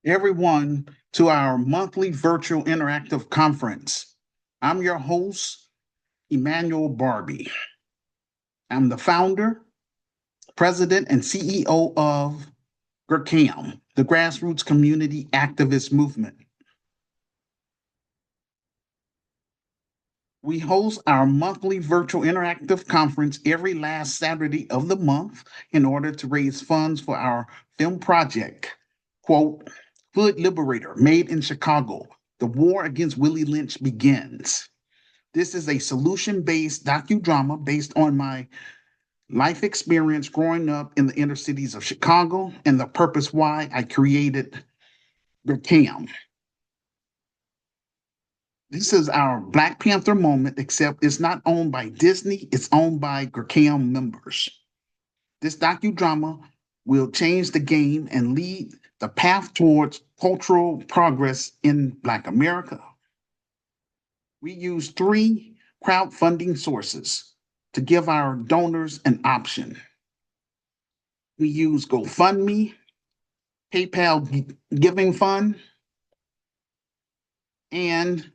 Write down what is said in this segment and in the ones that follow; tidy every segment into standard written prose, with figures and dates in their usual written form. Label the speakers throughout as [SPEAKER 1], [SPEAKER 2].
[SPEAKER 1] everyone to our monthly virtual interactive conference. I'm your host, Emmanuel Barbie. I'm the founder, president, and CEO of GRCAM, the Grassroots Community Activist Movement. We host our monthly virtual interactive conference every last Saturday of the month in order to raise funds for our film project, quote, Hood Liberator, made in Chicago. The war against Willie Lynch begins. This is a solution-based docudrama based on my life experience growing up in the inner cities of Chicago and the purpose why I created the CAM. This is our Black Panther moment, except it's not owned by Disney, it's owned by GRCAM members. This docudrama will change the game and lead the path towards cultural progress in Black America. We use 3 crowdfunding sources to give our donors an option. We use GoFundMe, PayPal Giving Fund, and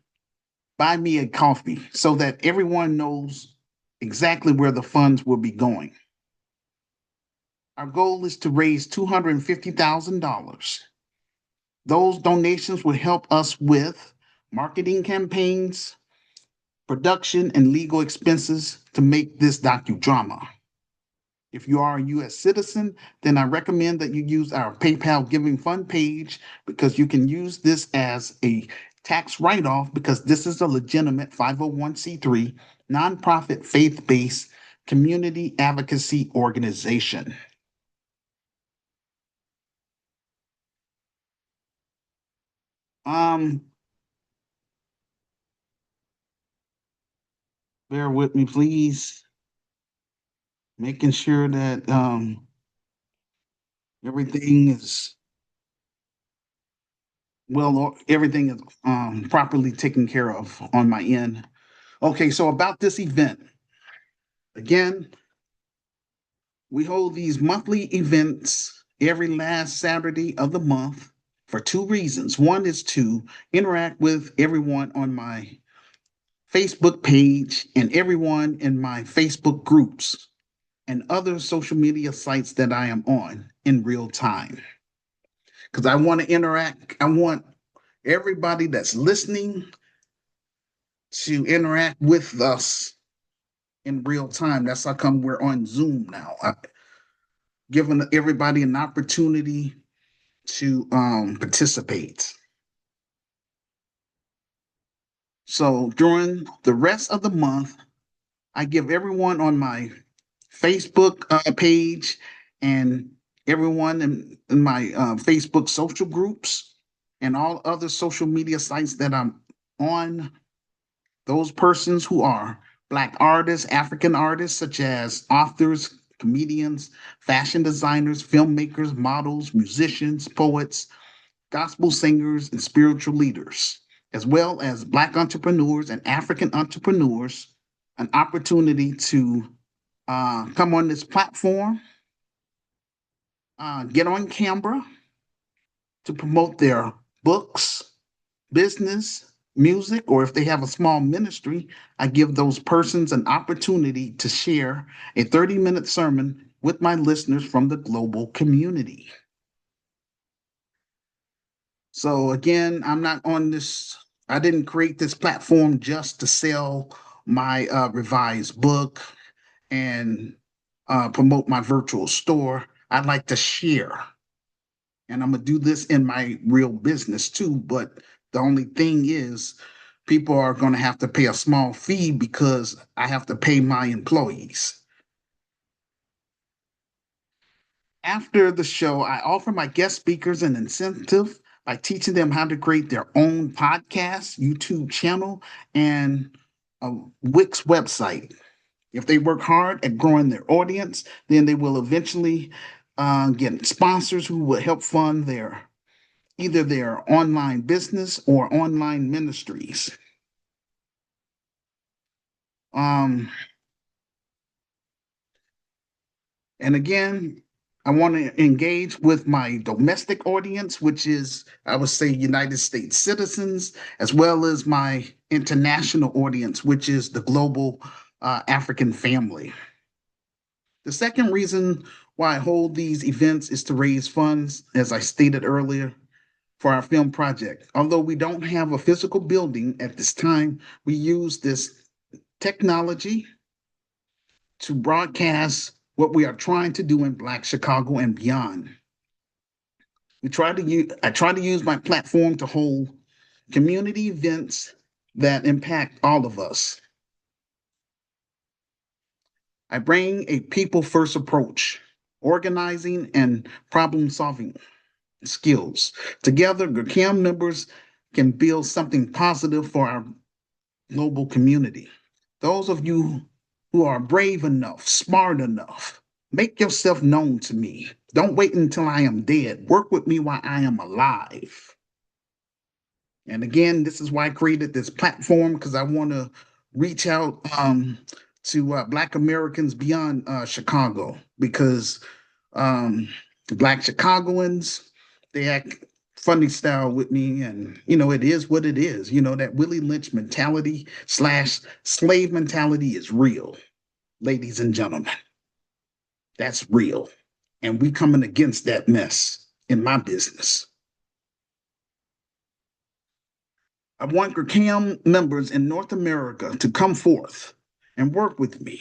[SPEAKER 1] Buy Me a Coffee so that everyone knows exactly where the funds will be going. Our goal is to raise $250,000. Those donations will help us with marketing campaigns, production, and legal expenses to make this docudrama. If you are a U.S. citizen, then I recommend that you use our PayPal Giving Fund page because you can use this as a tax write-off because this is a legitimate 501c3 nonprofit faith-based community advocacy organization. Um, Bear with me, please. Making sure that everything is everything is properly taken care of on my end. Okay, so about this event, again, we hold these monthly events every last Saturday of the month for 2 reasons. One is to interact with everyone on my Facebook page and everyone in my Facebook groups and other social media sites that I am on in real time. Because I want to interact, I want everybody that's listening to interact with us in real time. That's how come we're on Zoom now. Giving everybody an opportunity to participate. So during the rest of the month, I give everyone on my Facebook page and everyone in my Facebook social groups and all other social media sites that I'm on, those persons who are Black artists, African artists, such as authors, comedians, fashion designers, filmmakers, models, musicians, poets, gospel singers, and spiritual leaders, as well as Black entrepreneurs and African entrepreneurs, an opportunity to come on this platform, get on camera to promote their books, business, music, or if they have a small ministry, I give those persons an opportunity to share a 30-minute sermon with my listeners from the global community. So again, I'm not on this, I didn't create this platform just to sell my revised book and promote my virtual store. I'd like to share. And I'm going to do this in my real business too. But the only thing is, people are going to have to pay a small fee because I have to pay my employees. After the show, I offer my guest speakers an incentive by teaching them how to create their own podcast, YouTube channel, and a Wix website. If they work hard at growing their audience, then they will eventually get sponsors who will help fund either their online business or online ministries. Um, and again, I want to engage with my domestic audience, which is, I would say, United States citizens, as well as my international audience, which is the global African family. The second reason why I hold these events is to raise funds, as I stated earlier, for our film project. Although we don't have a physical building at this time, we use this technology to broadcast what we are trying to do in Black Chicago and beyond. I try to use my platform to hold community events that impact all of us. I bring a people first approach, organizing and problem solving skills. Together, GRCAM members can build something positive for our global community. Those of you who are brave enough, smart enough, make yourself known to me. Don't wait until I am dead. Work with me while I am alive. And again, this is why I created this platform, because I want to reach out to Black Americans beyond Chicago, because um, Black Chicagoans, they act funny style with me, and it is what it is. That Willie Lynch mentality slash slave mentality is real, ladies and gentlemen. That's real, and we coming against that mess in my business. I want GRCAM members in North America to come forth and work with me.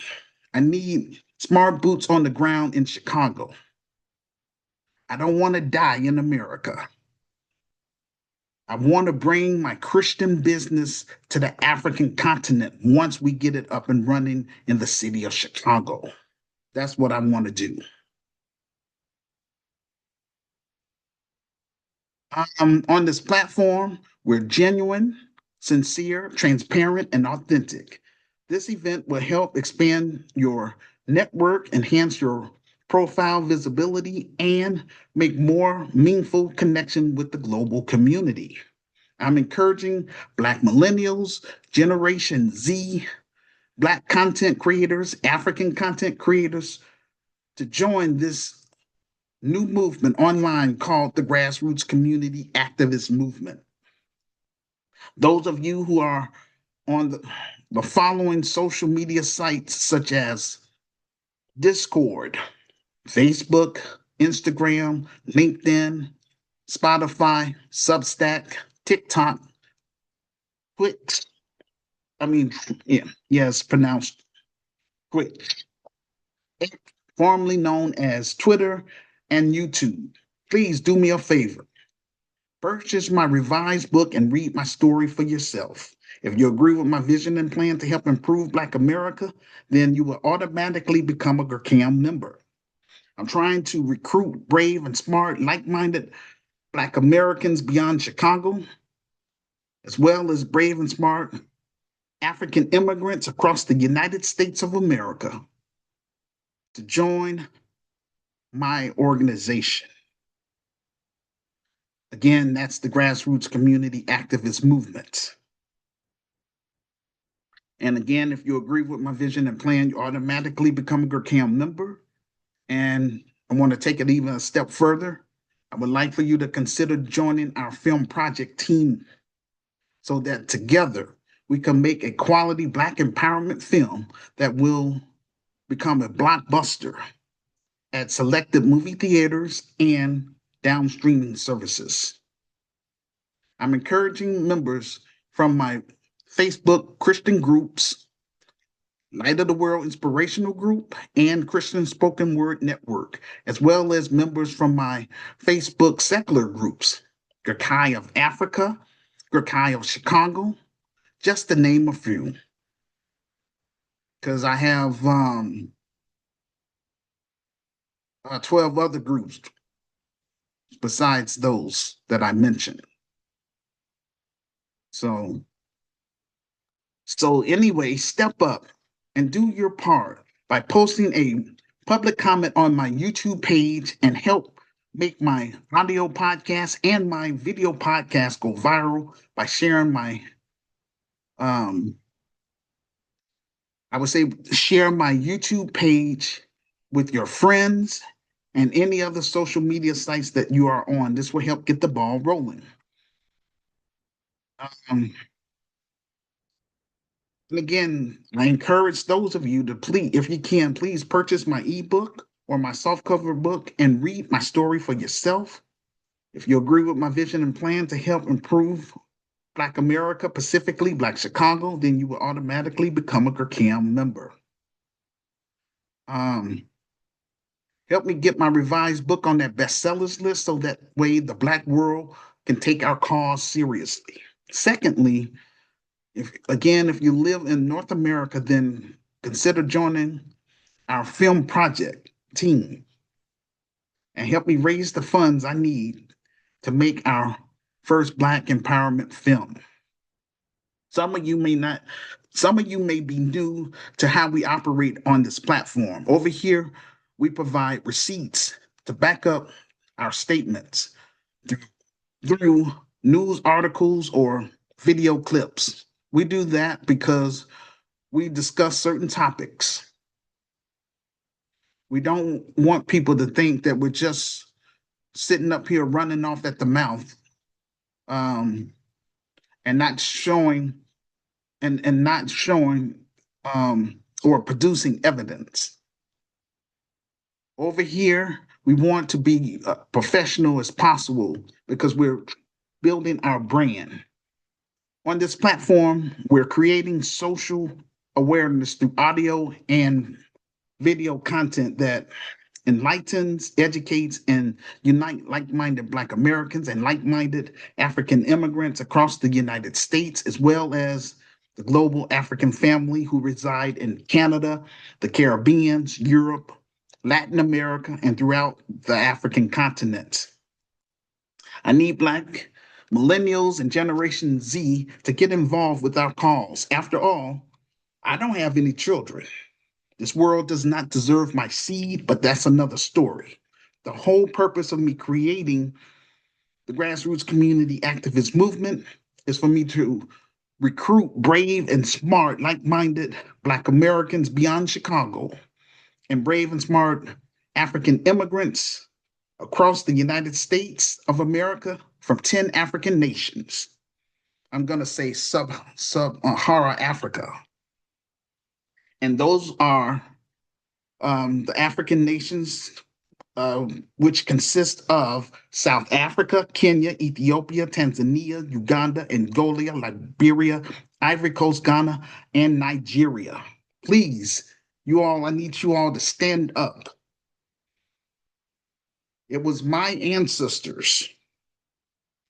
[SPEAKER 1] I need smart boots on the ground in Chicago. I don't want to die in America. I want to bring my Christian business to the African continent once we get it up and running in the city of Chicago. That's what I want to do. On this platform, we're genuine, sincere, transparent, and authentic. This event will help expand your network, enhance your profile visibility, and make more meaningful connection with the global community. I'm encouraging Black millennials, Generation Z, Black content creators, African content creators to join this new movement online called the Grassroots Community Activist Movement. Those of you who are on the following social media sites such as Discord, Facebook, Instagram, LinkedIn, Spotify, Substack, TikTok, Twitch. I mean, yeah, yes, pronounced Twitch, formerly known as Twitter and YouTube. Please do me a favor. Purchase my revised book and read my story for yourself. If you agree with my vision and plan to help improve Black America, then you will automatically become a GRCAM member. I'm trying to recruit brave and smart, like-minded Black Americans beyond Chicago, as well as brave and smart African immigrants across the United States of America to join my organization. Again, that's the Grassroots Community Activist Movement. And again, if you agree with my vision and plan, you automatically become a GRCAM member. And I want to take it even a step further. I would like for you to consider joining our film project team so that together we can make a quality Black empowerment film that will become a blockbuster at selected movie theaters and downstreaming services. I'm encouraging members from my Facebook Christian groups, Light of the World Inspirational Group, and Christian Spoken Word Network, as well as members from my Facebook secular groups, GRCAI of Africa, GRCAI of Chicago, just to name a few. Because I have 12 other groups besides those that I mentioned. So anyway, step up and do your part by posting a public comment on my YouTube page and help make my audio podcast and my video podcast go viral by sharing my I would say share my YouTube page with your friends and any other social media sites that you are on. This will help get the ball rolling. Um, and again, I encourage those of you to please, if you can, please purchase my ebook or my softcover book and read my story for yourself. If you agree with my vision and plan to help improve Black America, specifically Black Chicago, then you will automatically become a GRCAM member. Um, Help me get my revised book on that bestsellers list so that way the Black world can take our cause seriously. Secondly, if you live in North America, then consider joining our film project team and help me raise the funds I need to make our first Black empowerment film. Some of you may not, some of you may be new to how we operate on this platform. Over here, we provide receipts to back up our statements through news articles or video clips. We do that because we discuss certain topics. We don't want people to think that we're just sitting up here running off at the mouth, um, and not showing and not showing or producing evidence. Over here, we want to be professional as possible because we're building our brand. On this platform, we're creating social awareness through audio and video content that enlightens, educates, and unite like-minded Black Americans and like-minded African immigrants across the United States, as well as the global African family who reside in Canada, the Caribbean, Europe, Latin America, and throughout the African continent. I need Black millennials and Generation Z to get involved with our cause. After all, I don't have any children. This world does not deserve my seed, but that's another story. The whole purpose of me creating the grassroots community activist movement is for me to recruit brave and smart, like-minded Black Americans beyond Chicago and brave and smart African immigrants across the United States of America from 10 African nations. I'm going to say sub-Saharan Africa. And those are the African nations, which consist of South Africa, Kenya, Ethiopia, Tanzania, Uganda, Angola, Liberia, Ivory Coast, Ghana, and Nigeria. Please, you all, I need you all to stand up. It was my ancestors,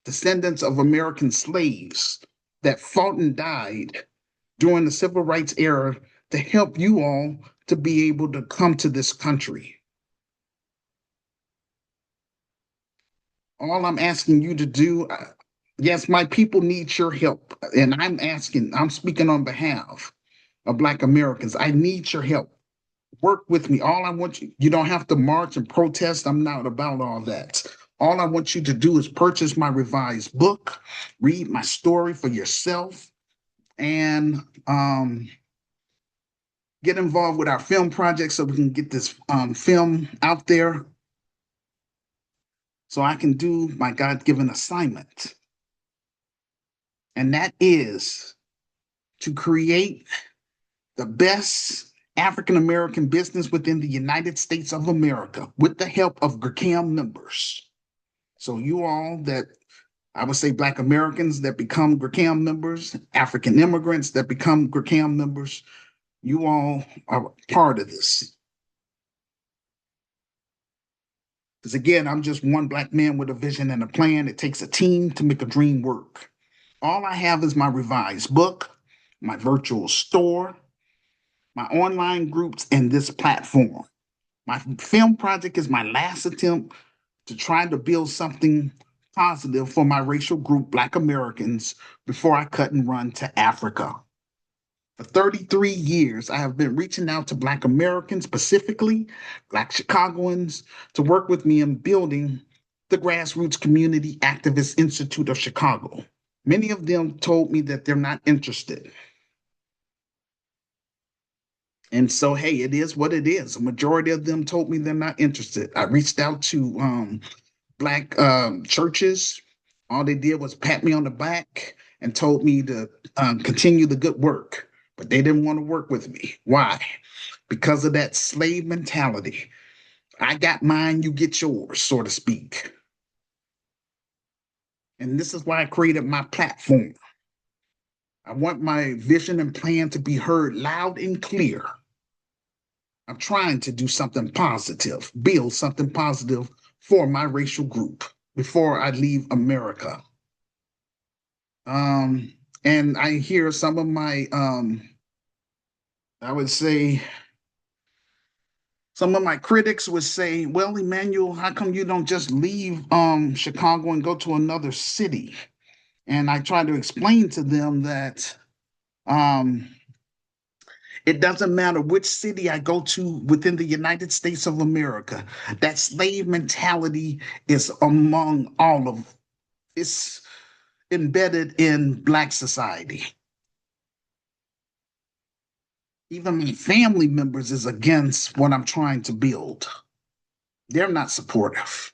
[SPEAKER 1] descendants of American slaves, that fought and died during the civil rights era to help you all to be able to come to this country. All I'm asking you to do, yes, my people need your help. And I'm speaking on behalf of Black Americans. I need your help. Work with me. All I want you don't have to march and protest. I'm not about all that. All I want you to do is purchase my revised book, read my story for yourself, and get involved with our film project so we can get this film out there so I can do my God-given assignment. And that is to create the best African American business within the United States of America with the help of GRCAM members. So you all that, I would say Black Americans that become GRCAM members, African immigrants that become GRCAM members, you all are part of this. Because again, I'm just one Black man with a vision and a plan. It takes a team to make a dream work. All I have is my revised book, my virtual store, my online groups, and this platform. My film project is my last attempt to try to build something positive for my racial group, Black Americans, before I cut and run to Africa. For 33 years, I have been reaching out to Black Americans, specifically Black Chicagoans, to work with me in building the Grassroots Community Activist Institute of Chicago. Many of them told me that they're not interested. And so, hey, it is what it is. A majority of them told me they're not interested. I reached out to black churches. All they did was pat me on the back and told me to continue the good work, but they didn't want to work with me. Why? Because of that slave mentality. I got mine, you get yours, so to speak. And this is why I created my platform. I want my vision and plan to be heard loud and clear. I'm trying to do something positive, build something positive for my racial group before I leave America. Um, and I hear some of my, I would say, some of my critics would say, well, Emmanuel, how come you don't just leave Chicago and go to another city? And I try to explain to them that um, it doesn't matter which city I go to within the United States of America. That slave mentality is among all of it's embedded in Black society. Even my family members is against what I'm trying to build. They're not supportive.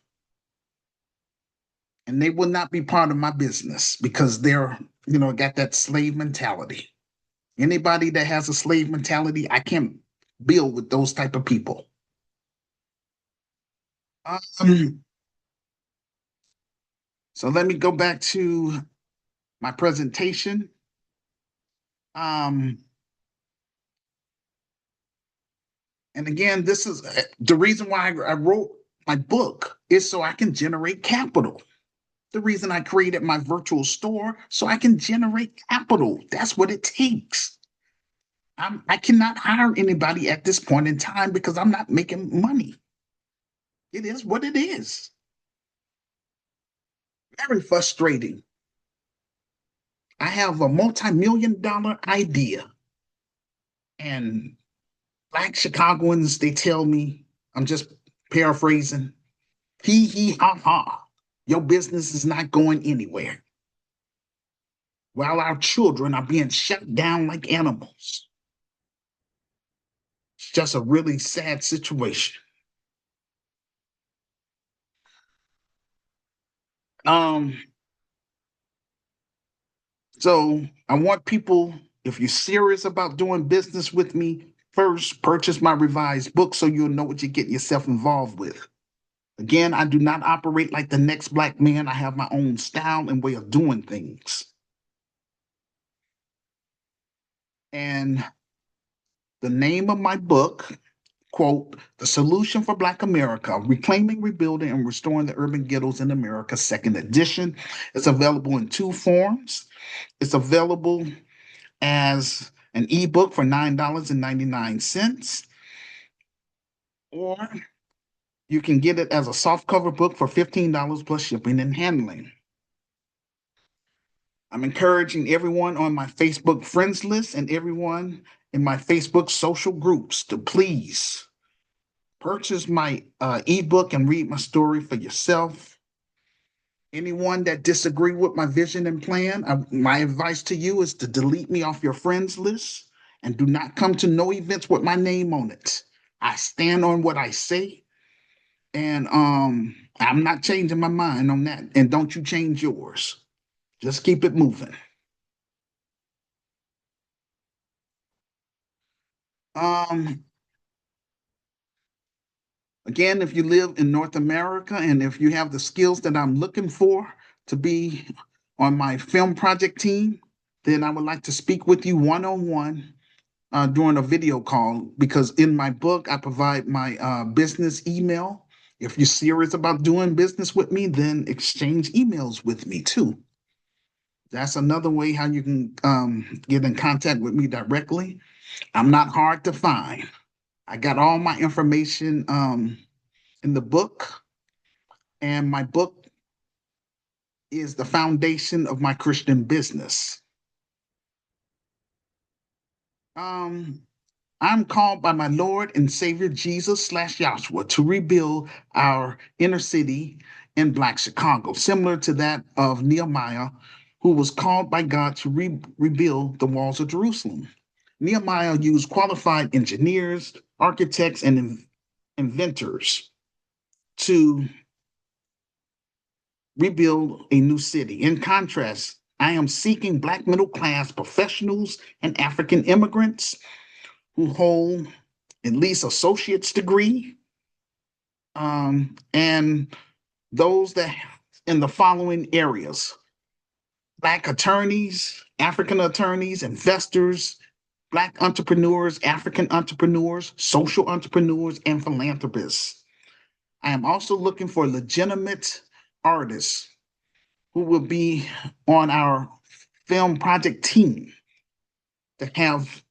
[SPEAKER 1] And they will not be part of my business because they're, got that slave mentality. Anybody that has a slave mentality, I can't build with those type of people. Um, so let me go back to my presentation. Um, and again, this is the reason why I wrote my book is so I can generate capital. The reason I created my virtual store so I can generate capital. That's what it takes. I cannot hire anybody at this point in time because I'm not making money. It is what it is. Very frustrating. I have a multi-million-dollar idea, and Black Chicagoans, they tell me, I'm just paraphrasing, hee ha ha, your business is not going anywhere. While our children are being shut down like animals. It's just a really sad situation. Um, so I want people, if you're serious about doing business with me, first purchase my revised book so you'll know what you're getting yourself involved with. Again, I do not operate like the next black man. I have my own style and way of doing things. And the name of my book, quote, The Solution for Black America, Reclaiming, Rebuilding, and Restoring the Urban Ghettos in America, second edition. It's available in two forms. It's available as an ebook for $9.99, or you can get it as a softcover book for $15 plus shipping and handling. I'm encouraging everyone on my Facebook friends list and everyone in my Facebook social groups to please purchase my ebook and read my story for yourself. Anyone that disagree with my vision and plan, my advice to you is to delete me off your friends list and do not come to no events with my name on it. I stand on what I say, and I'm not changing my mind on that. And don't you change yours. Just keep it moving. Um, Again, if you live in North America and if you have the skills that I'm looking for to be on my film project team, then I would like to speak with you one on one during a video call because in my book, I provide my business email. If you're serious about doing business with me, then exchange emails with me too. That's another way how you can get in contact with me directly. I'm not hard to find. I got all my information in the book, and my book is the foundation of my Christian business. Um, I'm called by my Lord and Savior Jesus slash Joshua to rebuild our inner city in Black Chicago, similar to that of Nehemiah, who was called by God to rebuild the walls of Jerusalem. Nehemiah used qualified engineers, architects, and inventors to rebuild a new city. In contrast, I am seeking Black middle class professionals and African immigrants who hold at least associate's degree, and those that in the following areas: Black attorneys, African attorneys, investors, Black entrepreneurs, African entrepreneurs, social entrepreneurs, and philanthropists. I am also looking for legitimate artists who will be on our film project team to have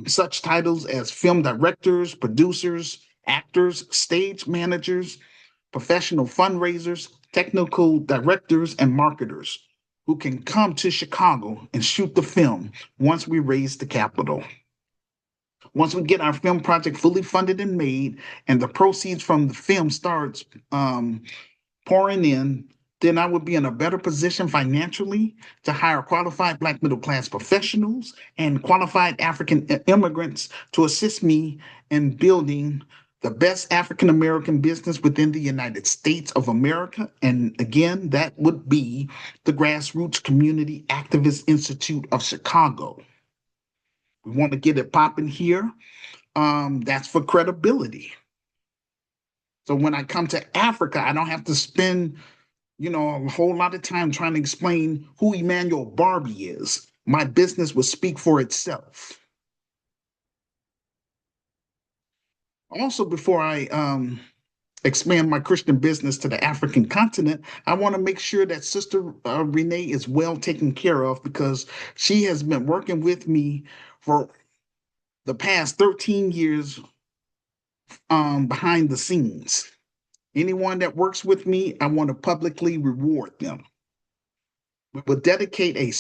[SPEAKER 1] such titles as film directors, producers, actors, stage managers, professional fundraisers, technical directors, and marketers who can come to Chicago and shoot the film once we raise the capital. Once we get our film project fully funded and made, and the proceeds from the film starts pouring in, then I would be in a better position financially to hire qualified Black middle class professionals and qualified African immigrants to assist me in building the best African American business within the United States of America. And again, that would be the Grassroots Community Activist Institute of Chicago. We want to get it popping here. That's for credibility. So when I come to Africa, I don't have to spend a whole lot of time trying to explain who Emmanuel Barbie is. My business will speak for itself. Also, before I expand my Christian business to the African continent, I want to make sure that Sister Renee is well taken care of, because she has been working with me for the past 13 years behind the scenes. Anyone that works with me, I want to publicly reward them. We will dedicate a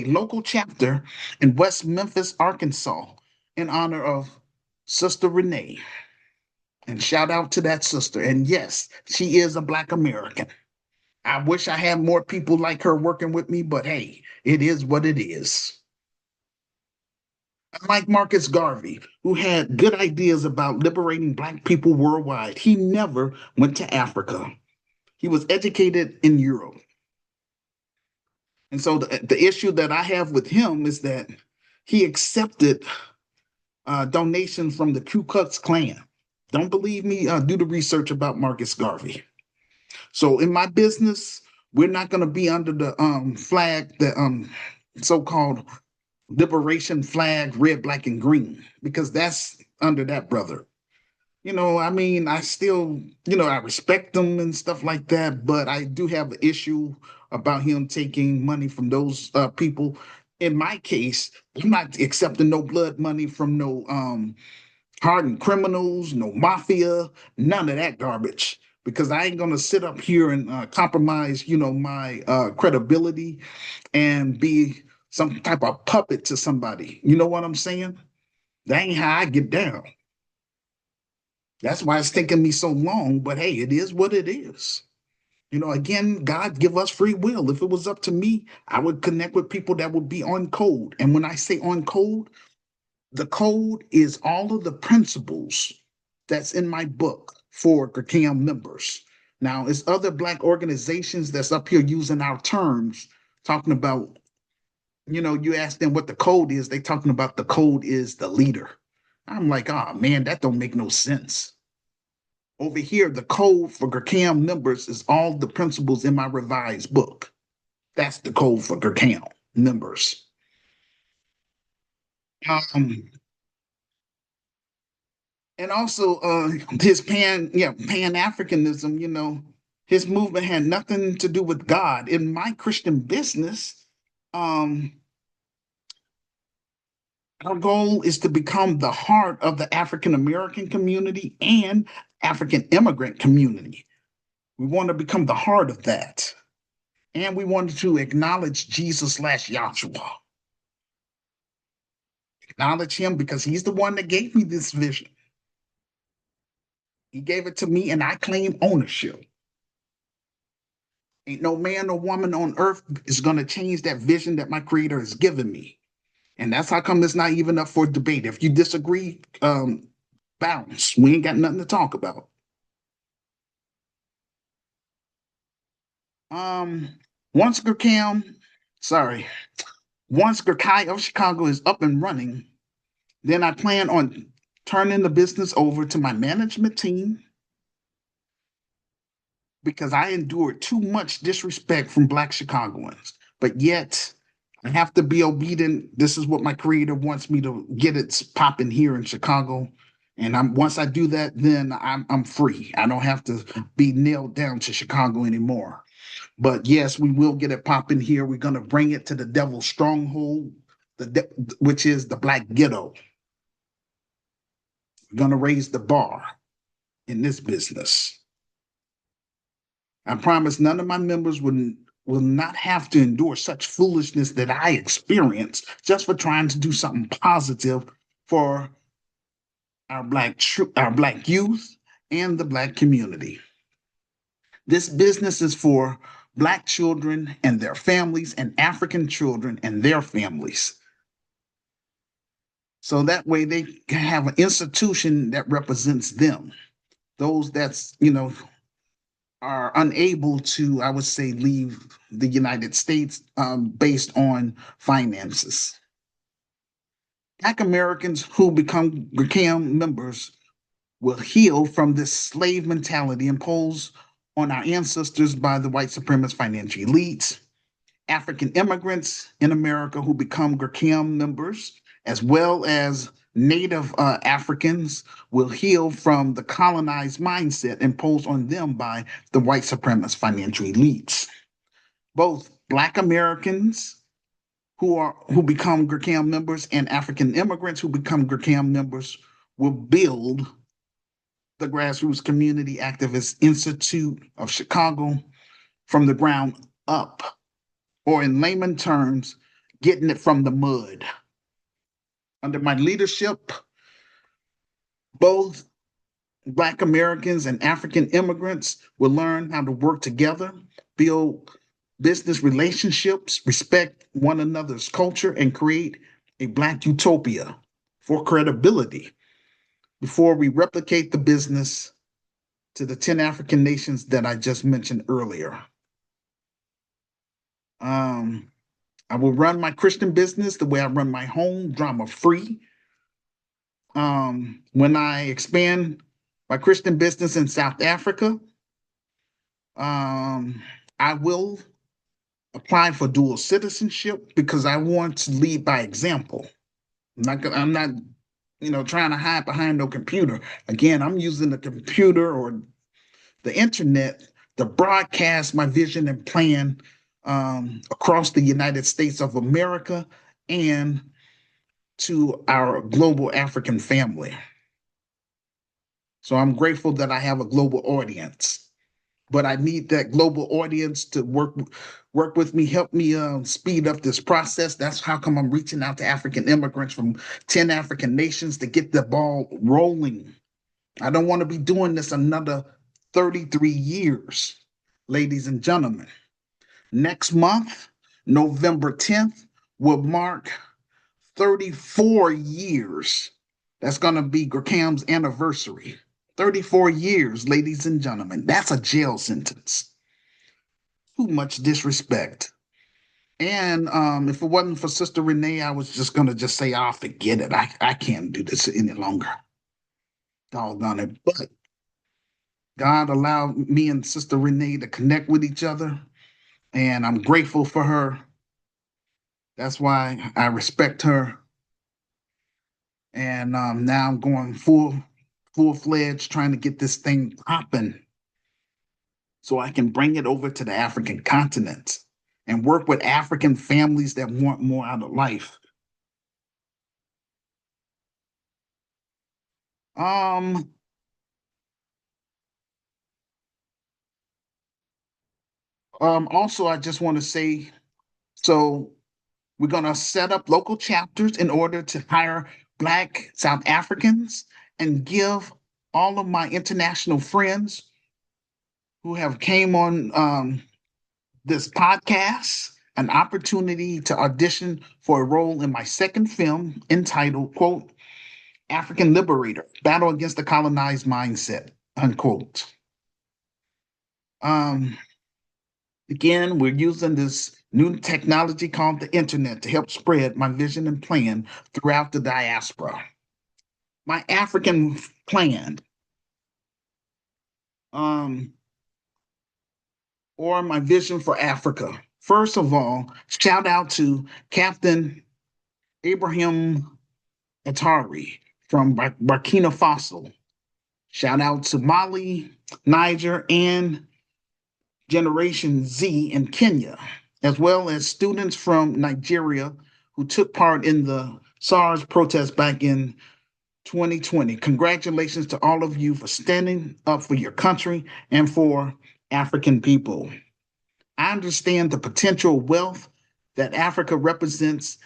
[SPEAKER 1] local chapter in West Memphis, Arkansas, in honor of Sister Renee. And shout out to that sister. And yes, she is a Black American. I wish I had more people like her working with me, but hey, it is what it is. Unlike Marcus Garvey, who had good ideas about liberating Black people worldwide, he never went to Africa. He was educated in Europe. And so the issue that I have with him is that he accepted donations from the Ku Klux Klan. Don't believe me? Do the research about Marcus Garvey. So in my business, we're not going to be under the flag, the so-called liberation flag, red, black, and green, because that's under that brother. I mean, I still, I respect them and stuff like that, but I do have an issue about him taking money from those people. In my case, I'm not accepting no blood money from no hardened criminals, no mafia, none of that garbage, because I ain't gonna sit up here and compromise, my credibility and be some type of puppet to somebody. You know what I'm saying? That ain't how I get down. That's why it's taking me so long, but hey, it is what it is. Again, God give us free will. If it was up to me, I would connect with people that would be on code. And when I say on code, the code is all of the principles that's in my book for GRCAM members. Now, it's other Black organizations that's up here using our terms, talking about, you ask them what the code is, they talking about the code is the leader. I'm like, oh man, that don't make no sense. Over here, the code for GRCAM members is all the principles in my revised book. That's the code for GRCAM members. And also his pan-Africanism, his movement had nothing to do with God. In my Christian business, our goal is to become the heart of the African American community and African immigrant community. We want to become the heart of that. And we wanted to acknowledge Jesus slash Yahshua. Acknowledge him because he's the one that gave me this vision. He gave it to me and I claim ownership. Ain't no man or woman on earth is going to change that vision that my creator has given me. And that's how come it's not even up for debate. If you disagree, bounce. We ain't got nothing to talk about. Um, once GRCAM, sorry, once GRCAI of Chicago is up and running, then I plan on turning the business over to my management team because I endured too much disrespect from Black Chicagoans. But yet, I have to be obedient. This is what my creator wants me to get it popping here in Chicago. And once I do that, then I'm free. I don't have to be nailed down to Chicago anymore. But yes, we will get it popping here. We're gonna bring it to the devil's stronghold, which is the Black ghetto. We're gonna raise the bar in this business. I promise none of my members will not have to endure such foolishness that I experienced just for trying to do something positive for our black youth and the Black community. This business is for Black children and their families and African children and their families. So that way they can have an institution that represents them. Those that's, are unable to, I would say, leave the United States based on finances. Black Americans who become GRCAM members will heal from this slave mentality imposed on our ancestors by the white supremacist financial elites. African immigrants in America who become GRCAM members, as well as Native Africans, will heal from the colonized mindset imposed on them by the white supremacist financial elites. Both Black Americans who become GRCAM members and African immigrants who become GRCAM members will build the Grassroots Community Activist Institute of Chicago from the ground up, or in layman terms, getting it from the mud. Under my leadership, both Black Americans and African immigrants will learn how to work together, build business relationships, respect one another's culture, and create a Black utopia for credibility before we replicate the business to the 10 African nations that I just mentioned earlier. Um, I will run my Christian business the way I run my home, drama free. When I expand my Christian business in South Africa, I will apply for dual citizenship because I want to lead by example. I'm not, trying to hide behind no computer. Again, I'm using the computer or the internet to broadcast my vision and plan across the United States of America and to our global African family. So I'm grateful that I have a global audience, but I need that global audience to work with me, help me speed up this process. That's how come I'm reaching out to African immigrants from 10 African nations to get the ball rolling. I don't want to be doing this another 33 years, ladies and gentlemen. Next month, November 10th, will mark 34 years. That's going to be GRCAM's anniversary. 34 years, ladies and gentlemen. That's a jail sentence. Too much disrespect. And if it wasn't for Sister Renee, I was just going to just say, I'll forget it. I can't do this any longer. Doggone it. But God allowed me and Sister Renee to connect with each other. And I'm grateful for her. That's why I respect her. And now I'm going full-fledged trying to get this thing popping so I can bring it over to the African continent and work with African families that want more out of life. Um, Also, I just want to say, so we're going to set up local chapters in order to hire Black South Africans and give all of my international friends who have came on this podcast an opportunity to audition for a role in my second film entitled, quote, African Liberator, Battle Against the Colonized Mindset, unquote. Um, Again, we're using this new technology called the internet to help spread my vision and plan throughout the diaspora. My African plan, um, or my vision for Africa. First of all, shout out to Captain Abraham Atari from Burkina Faso. Shout out to Mali, Niger, and Generation Z in Kenya, as well as students from Nigeria who took part in the SARS protest back in 2020. Congratulations to all of you for standing up for your country and for African people. I understand the potential wealth that Africa represents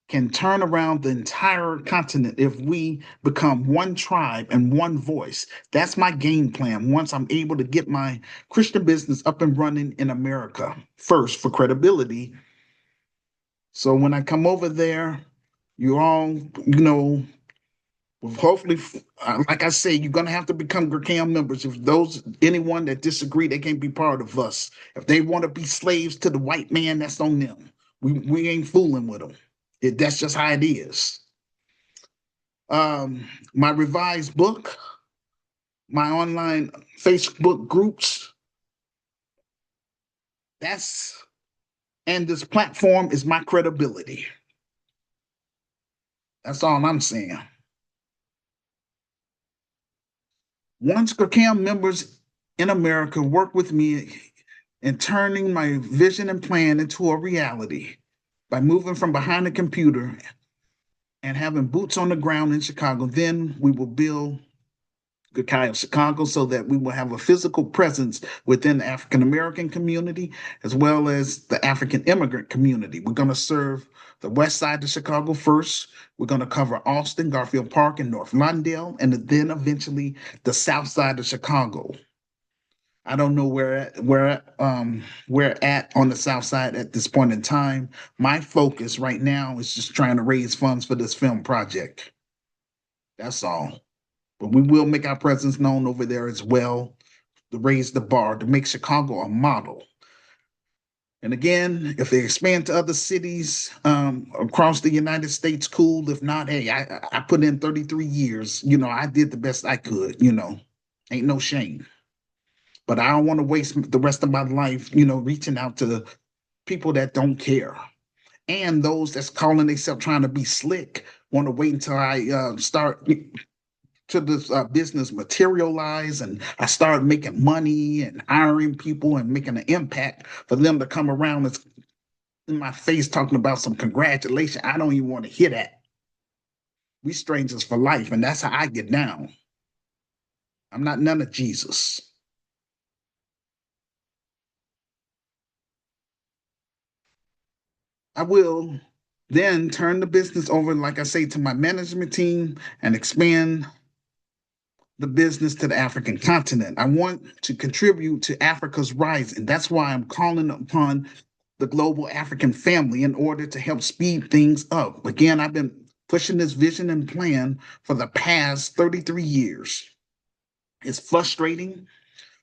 [SPEAKER 1] can turn around the entire continent if we become one tribe and one voice. That's my game plan once I'm able to get my Christian business up and running in America first for credibility. So when I come over there, you all, hopefully, like I say, you're going to have to become GRCAM members. If anyone that disagree, they can't be part of us. If they want to be slaves to the white man, that's on them. We ain't fooling with them. That's just how it is. My revised book, my online Facebook groups, and this platform is my credibility. That's all I'm saying. Once GRCAM members in America work with me in turning my vision and plan into a reality by moving from behind the computer and having boots on the ground in Chicago, then we will build Good Kyle Chicago so that we will have a physical presence within the African American community as well as the African immigrant community. We're going to serve the west side of Chicago first. We're going to cover Austin, Garfield Park, and North Lawndale, and then eventually the south side of Chicago. I don't know where we're at on the south side at this point in time. My focus right now is just trying to raise funds for this film project. That's all. But we will make our presence known over there as well to raise the bar, to make Chicago a model. And again, if they expand to other cities across the United States, cool. If not, hey, I put in 33 years. I did the best I could. Ain't no shame. But I don't want to waste the rest of my life, reaching out to people that don't care. And those that's calling themselves trying to be slick want to wait until I start to this business materialize and I start making money and hiring people and making an impact for them to come around and in my face talking about some congratulations. I don't even want to hear that. We strangers for life, and that's how I get down. I'm not none of Jesus. I will then turn the business over, like I say, to my management team and expand the business to the African continent. I want to contribute to Africa's rising. That's why I'm calling upon the global African family in order to help speed things up. Again, I've been pushing this vision and plan for the past 33 years. It's frustrating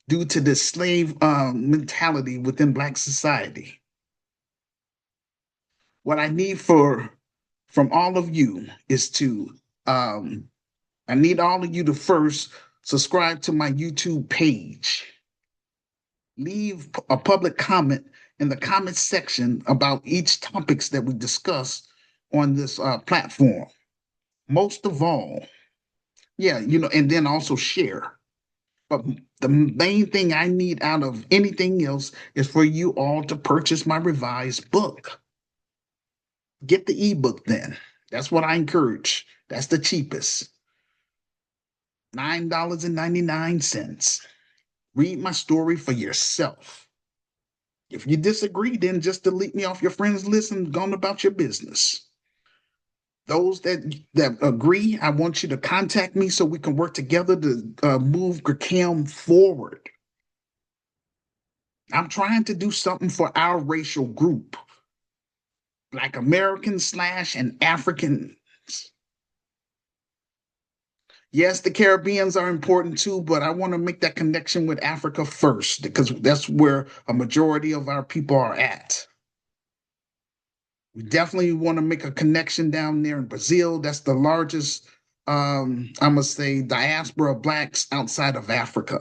[SPEAKER 1] due to the slave mentality within Black society. What I need from all of you is I need all of you to first subscribe to my YouTube page. Leave a public comment in the comment section about each topics that we discuss on this platform. Most of all, yeah, and then also share. But the main thing I need out of anything else is for you all to purchase my revised book. Get the ebook then. That's what I encourage. That's the cheapest. $9.99. Read my story for yourself. If you disagree, then just delete me off your friends list and go on about your business. Those that agree, I want you to contact me so we can work together to move GRCAM forward. I'm trying to do something for our racial group, Black Americans slash and Africans. Yes, the Caribbeans are important too, but I want to make that connection with Africa first because that's where a majority of our people are at. We definitely want to make a connection down there in Brazil. That's the largest, I must say, diaspora of blacks outside of Africa.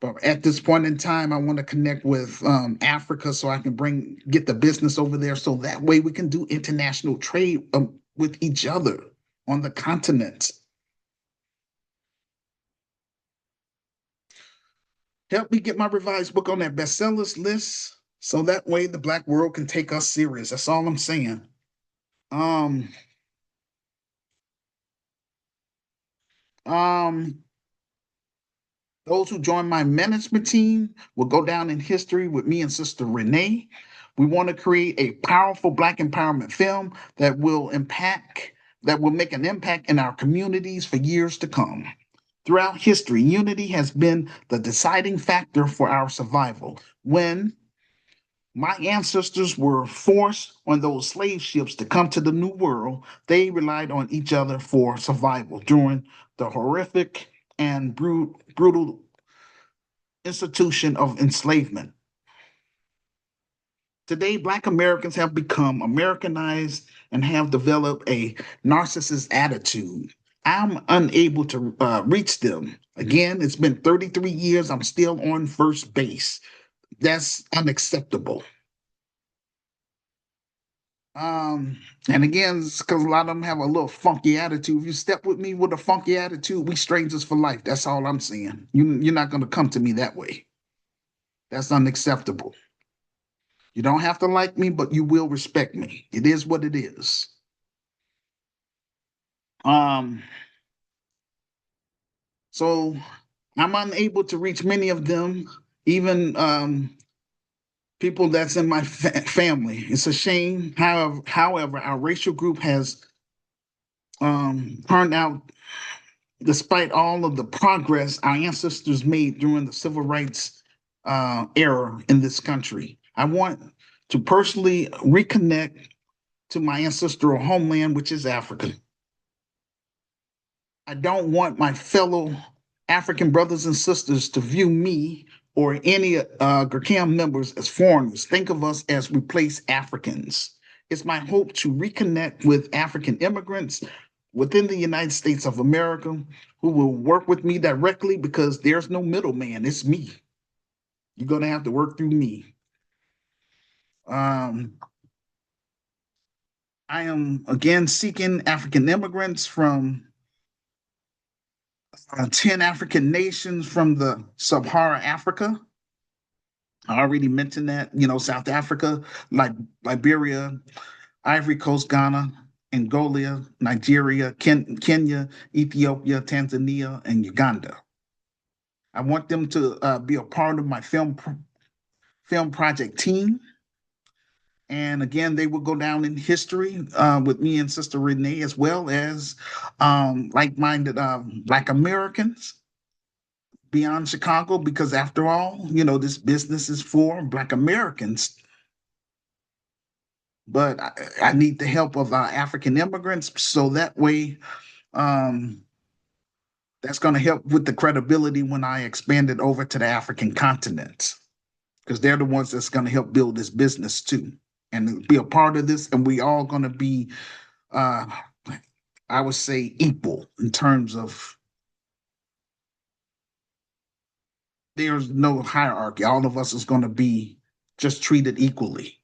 [SPEAKER 1] But at this point in time, I want to connect with Africa so I can get the business over there so that way we can do international trade with each other on the continent. Help me get my revised book on that bestsellers list so that way the black world can take us serious. That's all I'm saying. Um, um, those who join my management team will go down in history with me and Sister Renee. We want to create a powerful Black empowerment film that will make an impact in our communities for years to come. Throughout history, unity has been the deciding factor for our survival. When my ancestors were forced on those slave ships to come to the New World, they relied on each other for survival during the horrific and brutal institution of enslavement. Today, Black Americans have become Americanized and have developed a narcissist attitude. I'm unable to reach them. Again, it's been 33 years. I'm still on first base. That's unacceptable. And again, it's because a lot of them have a little funky attitude. If you step with me with a funky attitude, we strangers for life. That's all I'm saying. You're not going to come to me that way. That's unacceptable. You don't have to like me, but you will respect me. It is what it is. Um, so I'm unable to reach many of them, even people that's in my family. It's a shame. However, our racial group has turned out, despite all of the progress our ancestors made during the civil rights era in this country. I want to personally reconnect to my ancestral homeland, which is Africa. I don't want my fellow African brothers and sisters to view me or any GRCAM members as foreigners. Think of us as replaced Africans. It's my hope to reconnect with African immigrants within the United States of America who will work with me directly because there's no middleman. It's me. You're going to have to work through me. Um, I am again seeking African immigrants from 10 African nations from the Sub-Saharan Africa. I already mentioned that, South Africa, like Liberia, Ivory Coast, Ghana, Angola, Nigeria, Kenya, Ethiopia, Tanzania, and Uganda. I want them to be a part of my film project team. And again, they will go down in history with me and Sister Renee, as well as like-minded Black Americans beyond Chicago, because after all, this business is for Black Americans. But I need the help of African immigrants, so that way, um, that's going to help with the credibility when I expand it over to the African continent, because they're the ones that's going to help build this business too, and be a part of this. And we all going to be, uh, I would say, equal in terms of there's no hierarchy. All of us is going to be just treated equally.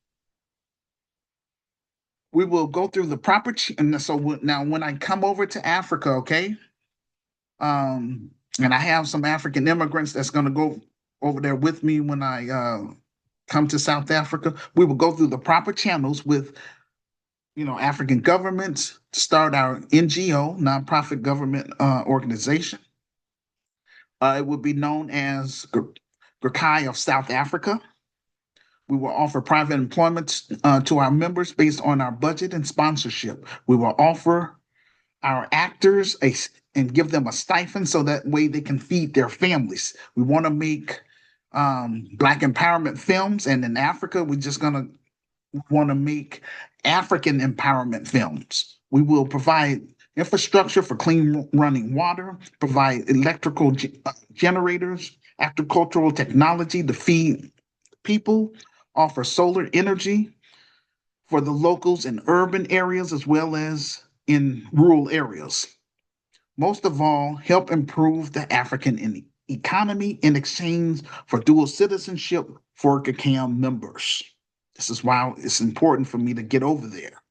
[SPEAKER 1] We will go through the proper and so now when I come over to Africa, okay, um and I have some African immigrants that's going to go over there with me when I come to South Africa. We will go through the proper channels with African governments to start our NGO, nonprofit government organization. It would be known as GRCAM of South Africa. We will offer private employment to our members based on our budget and sponsorship. We will offer our actors and give them a stipend so that way they can feed their families. We want to make Black empowerment films, and in Africa, we're just gonna want to make African empowerment films. We will provide infrastructure for clean running water, provide electrical generators, agricultural technology to feed people, offer solar energy for the locals in urban areas as well as in rural areas. Most of all, help improve the African economy in exchange for dual citizenship for GRCAM members. This is why it's important for me to get over there.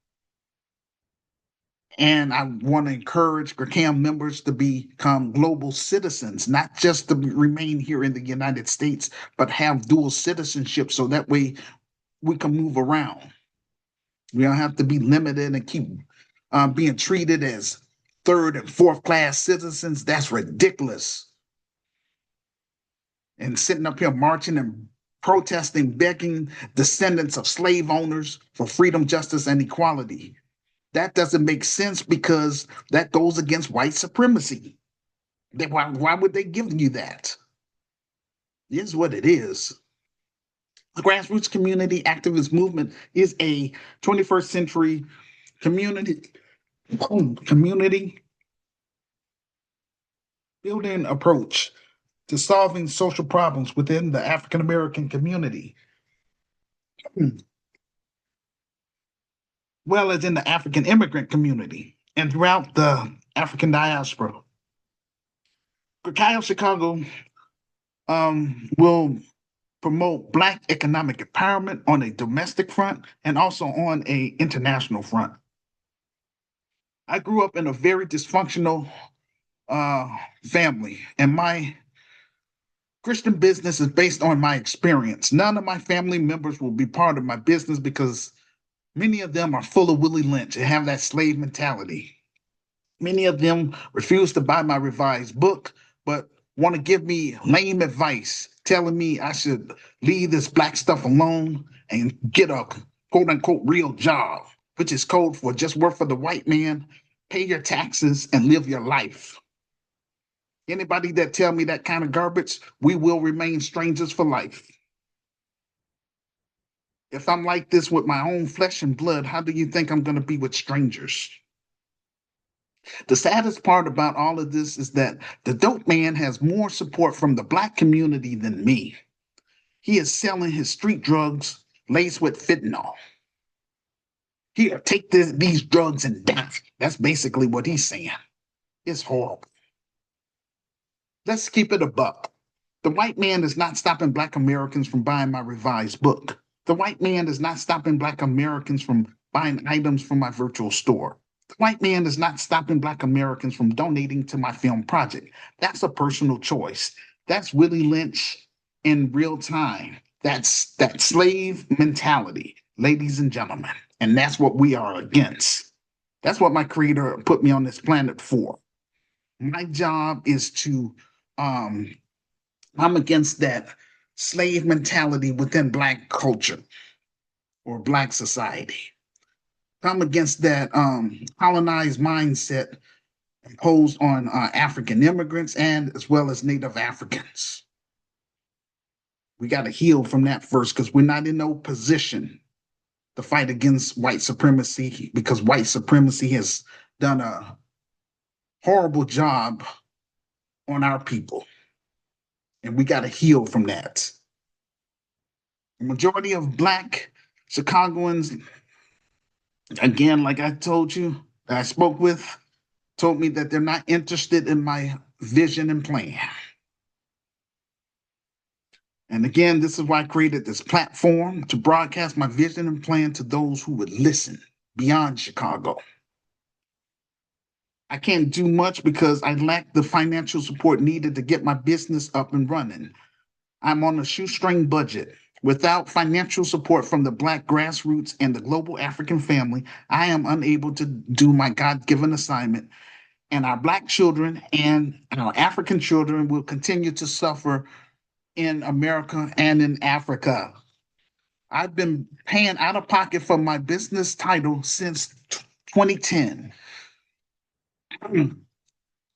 [SPEAKER 1] And I want to encourage GRCAM members to become global citizens, not just to remain here in the United States, but have dual citizenship so that way we can move around. We don't have to be limited and keep being treated as third and fourth class citizens. That's ridiculous. And sitting up here marching and protesting, begging descendants of slave owners for freedom, justice, and equality. That doesn't make sense because that goes against white supremacy. Why would they give you that? It is what it is. The grassroots community activist movement is a 21st century community building approach to solving social problems within the African American community, well as in the African immigrant community and throughout the African diaspora. GRCAM Chicago will promote Black economic empowerment on a domestic front and also on a international front. I grew up in a very dysfunctional family, and my Christian business is based on my experience. None of my family members will be part of my business because many of them are full of Willie Lynch and have that slave mentality. Many of them refuse to buy my revised book, but want to give me lame advice, telling me I should leave this Black stuff alone and get a quote unquote real job, which is code for just work for the white man, pay your taxes, and live your life. Anybody that tell me that kind of garbage, we will remain strangers for life. If I'm like this with my own flesh and blood, how do you think I'm going to be with strangers? The saddest part about all of this is that the dope man has more support from the Black community than me. He is selling his street drugs laced with fentanyl. Here, take these drugs and die. That's basically what he's saying. It's horrible. Let's keep it a buck. The white man is not stopping Black Americans from buying my revised book. The white man is not stopping Black Americans from buying items from my virtual store. The white man is not stopping Black Americans from donating to my film project. That's a personal choice. That's Willie Lynch in real time. That's that slave mentality, ladies and gentlemen. And that's what we are against. That's what my creator put me on this planet for. My job is to I'm against that slave mentality within Black culture or Black society. I'm against that colonized mindset imposed on African immigrants and as well as Native Africans. We got to heal from that first because we're not in no position to fight against white supremacy because white supremacy has done a horrible job on our people. And we got to heal from that. The majority of Black Chicagoans, again, like I told you, that I spoke with, told me that they're not interested in my vision and plan. And again, this is why I created this platform to broadcast my vision and plan to those who would listen beyond Chicago. I can't do much because I lack the financial support needed to get my business up and running. I'm on a shoestring budget. Without financial support from the Black grassroots and the global African family, I am unable to do my God-given assignment, and our Black children and our African children will continue to suffer in America and in Africa. I've been paying out of pocket for my business title since 2010.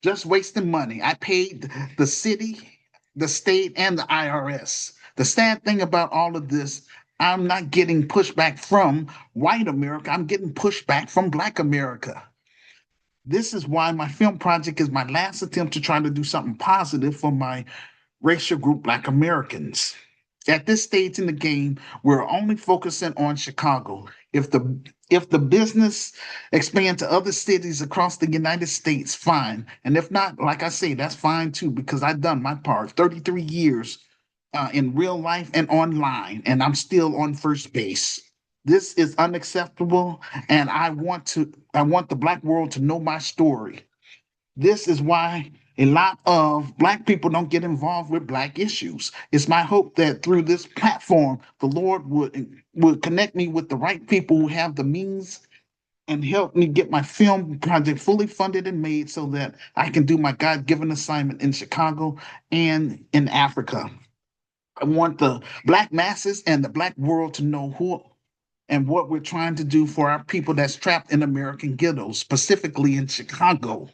[SPEAKER 1] Just wasting money. I paid the city, the state, and the IRS. The sad thing about all of this, I'm not getting pushback from white America. I'm getting pushback from Black America. This is why my film project is my last attempt to try to do something positive for my racial group, Black Americans. At this stage in the game, we're only focusing on Chicago. If the business expand to other cities across the United States, fine. And if not, like I say, that's fine too, because I've done my part. 33 years in real life and online, and I'm still on first base. This is unacceptable, and I want the Black world to know my story. This is why a lot of Black people don't get involved with Black issues. It's my hope that through this platform, the Lord would connect me with the right people who have the means and help me get my film project fully funded and made so that I can do my God-given assignment in Chicago and in Africa. I want the Black masses and the Black world to know who and what we're trying to do for our people that's trapped in American ghettos, specifically in Chicago.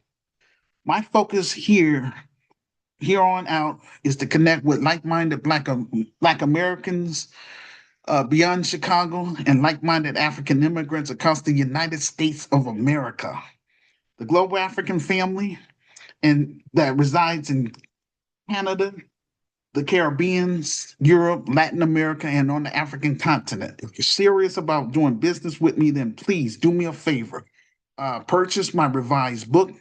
[SPEAKER 1] My focus here on out is to connect with like-minded Black Americans beyond Chicago and like-minded African immigrants across the United States of America. The global African family and that resides in Canada, the Caribbeans, Europe, Latin America, and on the African continent. If you're serious about doing business with me, then please do me a favor. Purchase my revised book,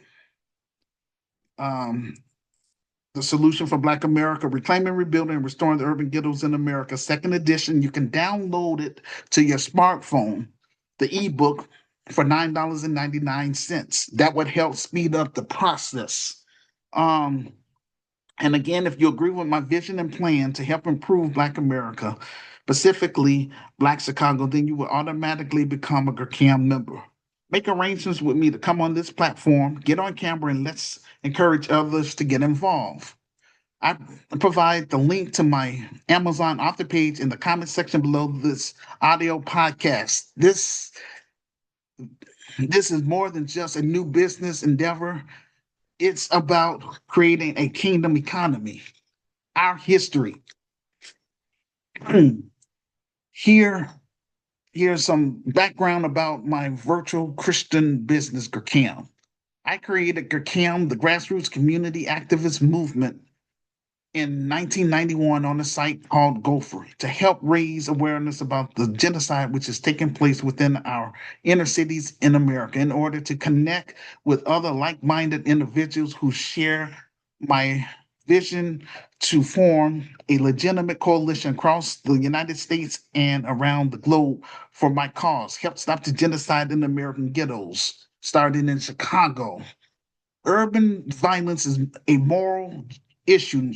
[SPEAKER 1] um, The Solution for Black America, Reclaiming, Rebuilding, and Restoring the Urban Ghettos in America, second edition. You can download it to your smartphone, the ebook, for $9.99. That would help speed up the process. Um, and again, if you agree with my vision and plan to help improve Black America, specifically Black Chicago, then you will automatically become a GRCAM member. Make arrangements with me to come on this platform, get on camera, and let's encourage others to get involved. I provide the link to my Amazon author page in the comment section below this audio podcast. This is more than just a new business endeavor. It's about creating a kingdom economy. Our history. Here, here's some background about my virtual Christian business, GRCAM. I created GRCAM, the grassroots community activist movement, in 1991 on a site called Gopher to help raise awareness about the genocide which is taking place within our inner cities in America in order to connect with other like-minded individuals who share my vision to form a legitimate coalition across the United States and around the globe for my cause. Help stop the genocide in the American ghettos, starting in Chicago. Urban violence is a moral issue,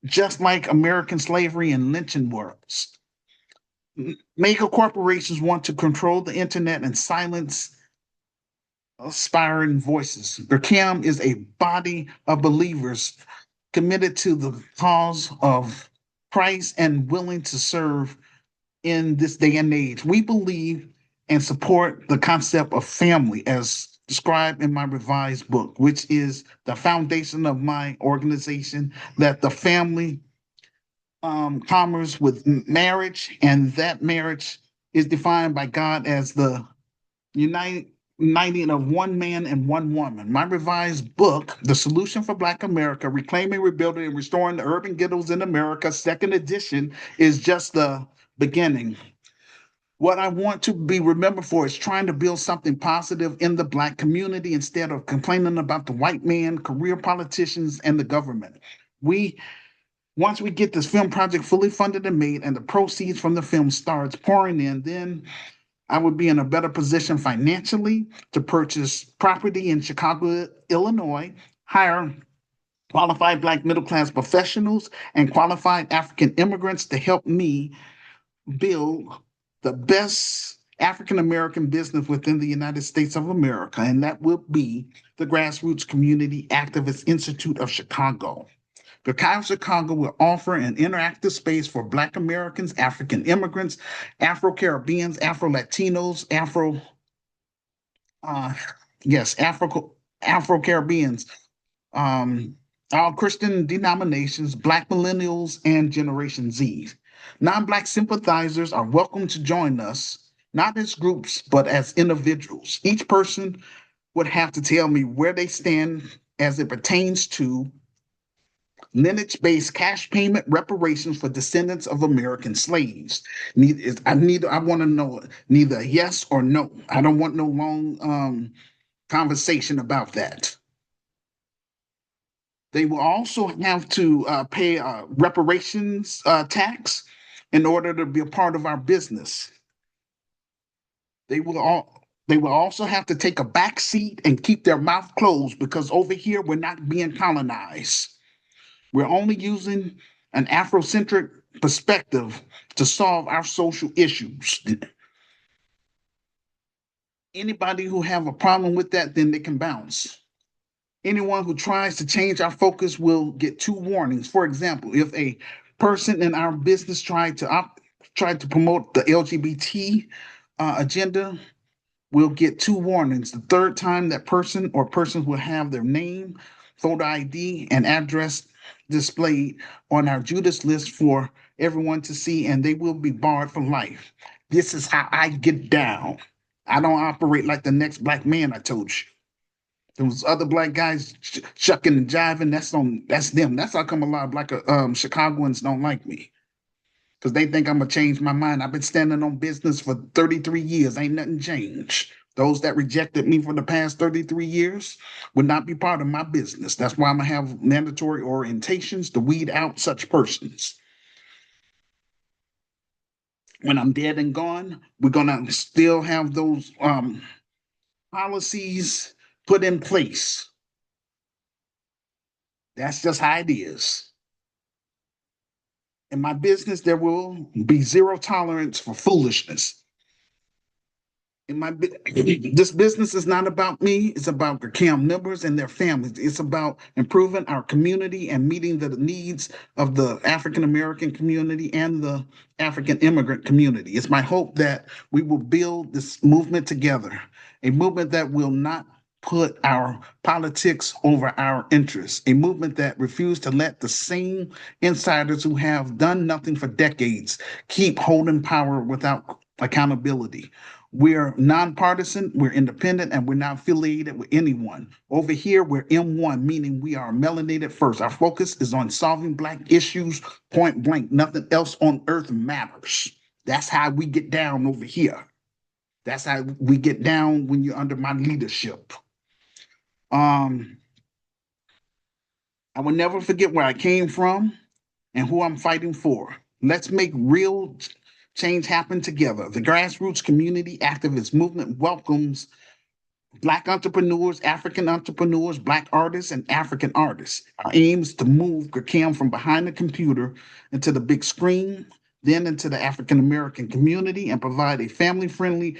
[SPEAKER 1] just like American slavery and lynching was. Mega corporations want to control the internet and silence aspiring voices. GRCAM is a body of believers committed to the cause of Christ and willing to serve in this day and age. We believe and support the concept of family as described in my revised book, which is the foundation of my organization, that the family commerce with marriage, and that marriage is defined by God as the uniting of one man and one woman. My revised book, The Solution for Black America, Reclaiming, Rebuilding, and Restoring the Urban Ghettos in America, second edition, is just the beginning. What I want to be remembered for is trying to build something positive in the Black community instead of complaining about the white man, career politicians, and the government. We Once we get this film project fully funded and made and the proceeds from the film starts pouring in, then I would be in a better position financially to purchase property in Chicago, Illinois, hire qualified Black middle class professionals and qualified African immigrants to help me build the best African American business within the United States of America, and that will be the Grassroots Community Activist Institute of Chicago. GRCAM Chicago will offer an interactive space for Black Americans, African immigrants, Afro Caribbeans, Afro Latinos, uh, yes, Afro Caribbeans, um, all Christian denominations, Black millennials, and Generation Z. Non-Black sympathizers are welcome to join us, not as groups, but as individuals. Each person would have to tell me where they stand as it pertains to lineage-based cash payment reparations for descendants of American slaves. I want to know neither yes or no. I don't want no long conversation about that. They will also have to pay reparations tax in order to be a part of our business. They will also have to take a back seat and keep their mouth closed because over here we're not being colonized. We're only using an Afrocentric perspective to solve our social issues. Anybody who have a problem with that, then they can bounce. Anyone who tries to change our focus will get two warnings. For example, if a person in our business tried to promote the LGBT agenda, we'll get two warnings. The third time, that person or persons will have their name, photo ID, and address displayed on our Judas list for everyone to see, and they will be barred for life. This is how I get down. I don't operate like the next black man I told you. Those other black guys shucking and jiving, that's them. That's how come a lot of black Chicagoans don't like me. Because they think I'm gonna change my mind. I've been standing on business for 33 years. Ain't nothing changed. Those that rejected me for the past 33 years would not be part of my business. That's why I'm gonna have mandatory orientations to weed out such persons. When I'm dead and gone, we're gonna still have those policies put in place. That's just how it is. In my business, there will be zero tolerance for foolishness. This business is not about me. It's about GRCAM members and their families. It's about improving our community and meeting the needs of the African American community and the African immigrant community. It's my hope that we will build this movement together, a movement that will not put our politics over our interests, a movement that refuses to let the same insiders who have done nothing for decades keep holding power without accountability. We're nonpartisan, we're independent, and we're not affiliated with anyone. Over here, we're M1, meaning we are melanated first. Our focus is on solving Black issues point blank. Nothing else on earth matters. That's how we get down over here. That's how we get down when you're under my leadership. Um, I will never forget where I came from and who I'm fighting for. Let's make real change happen together. The grassroots community activist movement welcomes Black entrepreneurs, Black artists, and African artists. Our aim is to move GRCAM from behind the computer into the big screen, then into the African American community, and provide a family friendly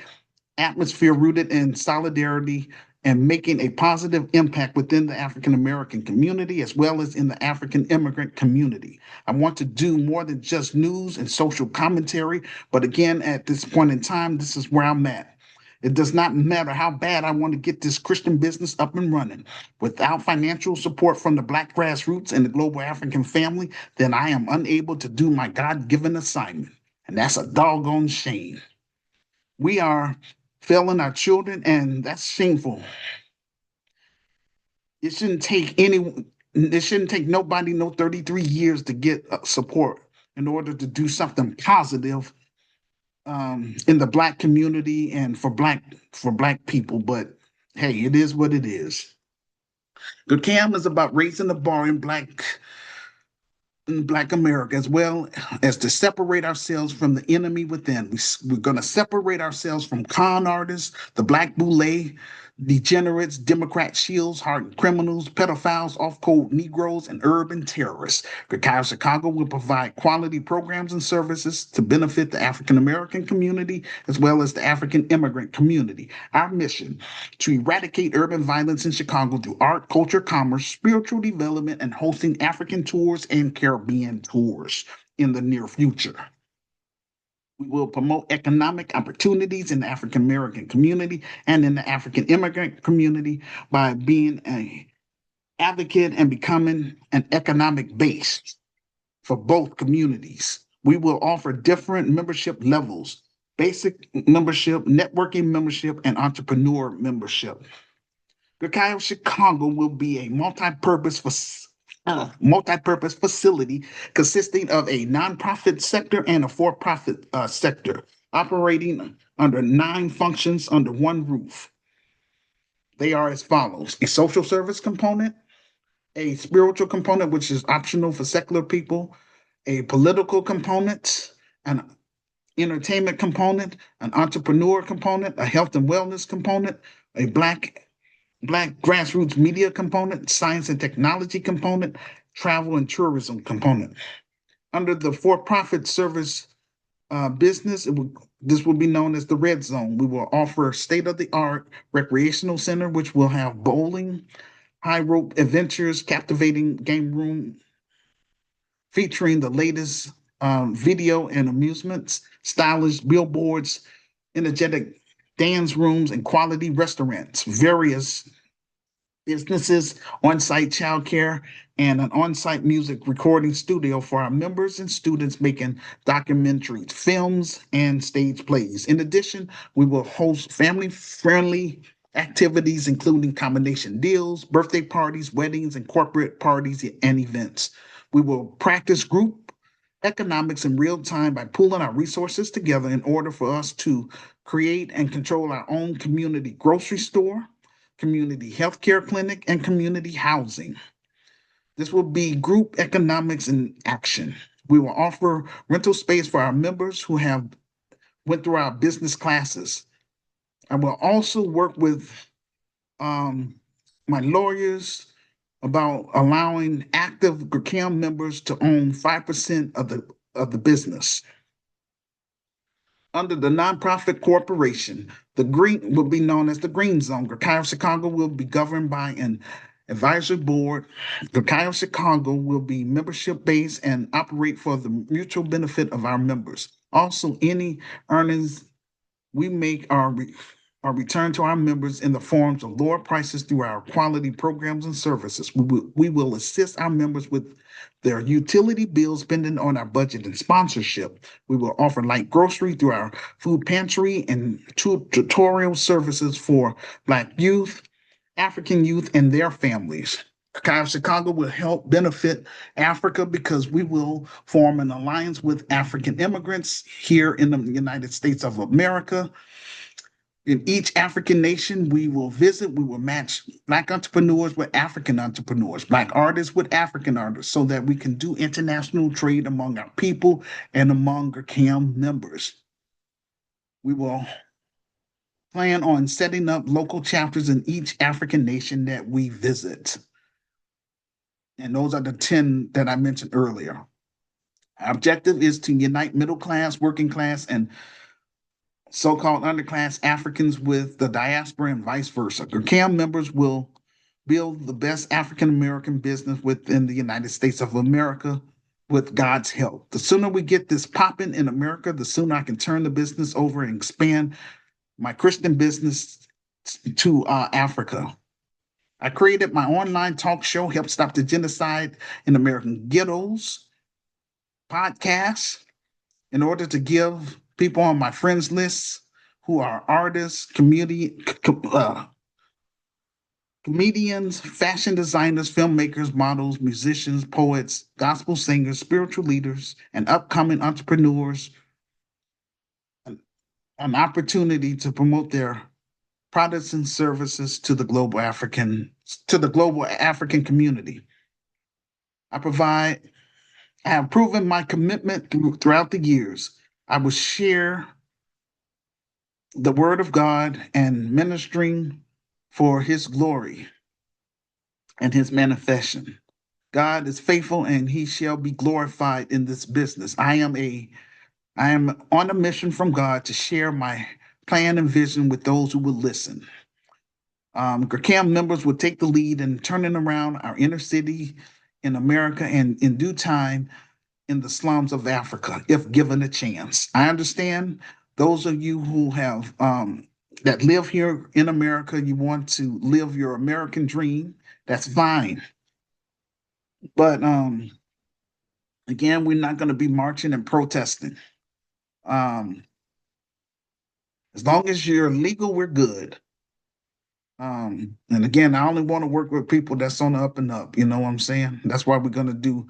[SPEAKER 1] atmosphere rooted in solidarity and making a positive impact within the African American community as well as in the African immigrant community. I want to do more than just news and social commentary, but again, at this point in time, this is where I'm at. It does not matter how bad I want to get this Christian business up and running. Without financial support from the Black grassroots and the global African family, then I am unable to do my God given assignment. And that's a doggone shame. We are failing our children, and that's shameful. It shouldn't take any. It shouldn't take nobody no 33 years to get support in order to do something positive in the Black community and for Black people. But hey, it is what it is. The CAM is about raising the bar in Black America, as well as to separate ourselves from the enemy within. We're going to separate ourselves from con artists, the Black boule, degenerates, Democrat shields, hardened criminals, pedophiles, off-code Negroes, and urban terrorists. Chicago will provide quality programs and services to benefit the African American community as well as the African immigrant community. Our mission to eradicate urban violence in Chicago through art, culture, commerce, spiritual development, and hosting African tours and Caribbean tours in the near future. We will promote economic opportunities in the African American community and in the African immigrant community by being a advocate, and becoming an economic base for both communities. We will offer different membership levels: basic membership, networking membership, and entrepreneur membership. GRCAM Chicago will be a multi-purpose facility consisting of a nonprofit sector and a for-profit sector, operating under 9 functions under one roof. They are as follows: a social service component, a spiritual component, which is optional for secular people, a political component, an entertainment component, an entrepreneur component, a health and wellness component, a black grassroots media component, science and technology component, travel and tourism component. Under the for-profit service business, this will be known as the Red Zone. We will offer state-of-the-art recreational center, which will have bowling, high rope adventures, captivating game room featuring the latest video and amusements, stylish billboards, energetic dance rooms, and quality restaurants, various businesses, on-site childcare, and an on-site music recording studio for our members and students making documentaries, films, and stage plays. In addition, we will host family-friendly activities, including combination deals, birthday parties, weddings, and corporate parties and events. We will practice group economics in real time by pooling our resources together in order for us to create and control our own community grocery store, community healthcare clinic, and community housing. This will be group economics in action. We will offer rental space for our members who have went through our business classes. I will also work with um, my lawyers about allowing active GRCAM members to own 5% of the business. Under the nonprofit corporation, the green will be known as the Green Zone. GRCAM Chicago will be governed by an advisory board. GRCAM Chicago will be membership based and operate for the mutual benefit of our members. Also, any earnings we make are returned to our members in the forms of lower prices through our quality programs and services. We will assist our members with their utility bills spending on our budget and sponsorship. We will offer light grocery through our food pantry and tutorial services for Black youth, African youth, and their families. GRCAM Chicago will help benefit Africa because we will form an alliance with African immigrants here in the United States of America. In each African nation we will visit, we will match Black entrepreneurs with African entrepreneurs, Black artists with African artists, so that we can do international trade among our people and among GRCAM members. We will plan on setting up local chapters in each African nation that we visit. And those are the 10 that I mentioned earlier. Our objective is to unite middle class, working class, and so-called underclass Africans with the diaspora and vice versa. GRCAM members will build the best African American business within the United States of America with God's help. The sooner we get this popping in America, the sooner I can turn the business over and expand my Christian business to Africa. I created my online talk show, Help Stop the Genocide in American Ghettos podcast, in order to give people on my friends list who are artists, comedians, fashion designers, filmmakers, models, musicians, poets, gospel singers, spiritual leaders, and upcoming entrepreneurs an opportunity to promote their products and services to the global African community. I have proven my commitment throughout the years. I will share the word of God and ministering for his glory and his manifestation. God is faithful and he shall be glorified in this business. I am on a mission from God to share my plan and vision with those who will listen. GRCAM members will take the lead in turning around our inner city in America and in due time in the slums of Africa, if given a chance. I understand those of you who have that live here in America, you want to live your American dream. That's fine. But again, we're not going to be marching and protesting. Um, as long as you're legal, we're good. And again, I only want to work with people that's on the up and up. You know what I'm saying? That's why we're going to do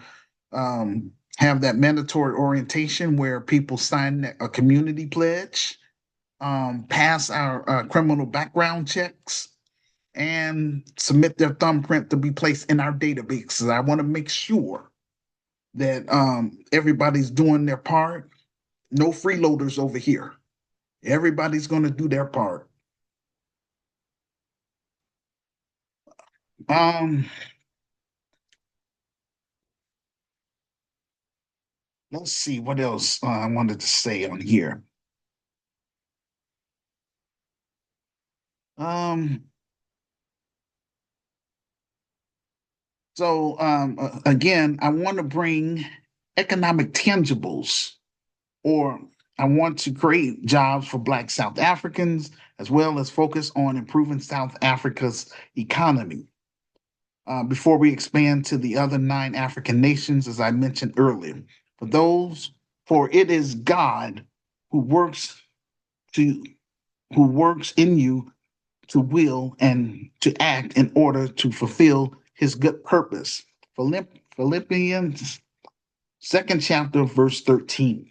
[SPEAKER 1] have that mandatory orientation where people sign a community pledge, pass our criminal background checks, and submit their thumbprint to be placed in our database. I want to make sure that everybody's doing their part. No freeloaders over here. Everybody's going to do their part. Um, let's see what else I wanted to say on here. Um, again, I want to bring economic tangibles, or I want to create jobs for Black South Africans, as well as focus on improving South Africa's economy. Before we expand to the other 9 African nations, as I mentioned earlier, for those, for it is God who works to who works in you to will and to act in order to fulfill his good purpose. Philippians second chapter, verse 13.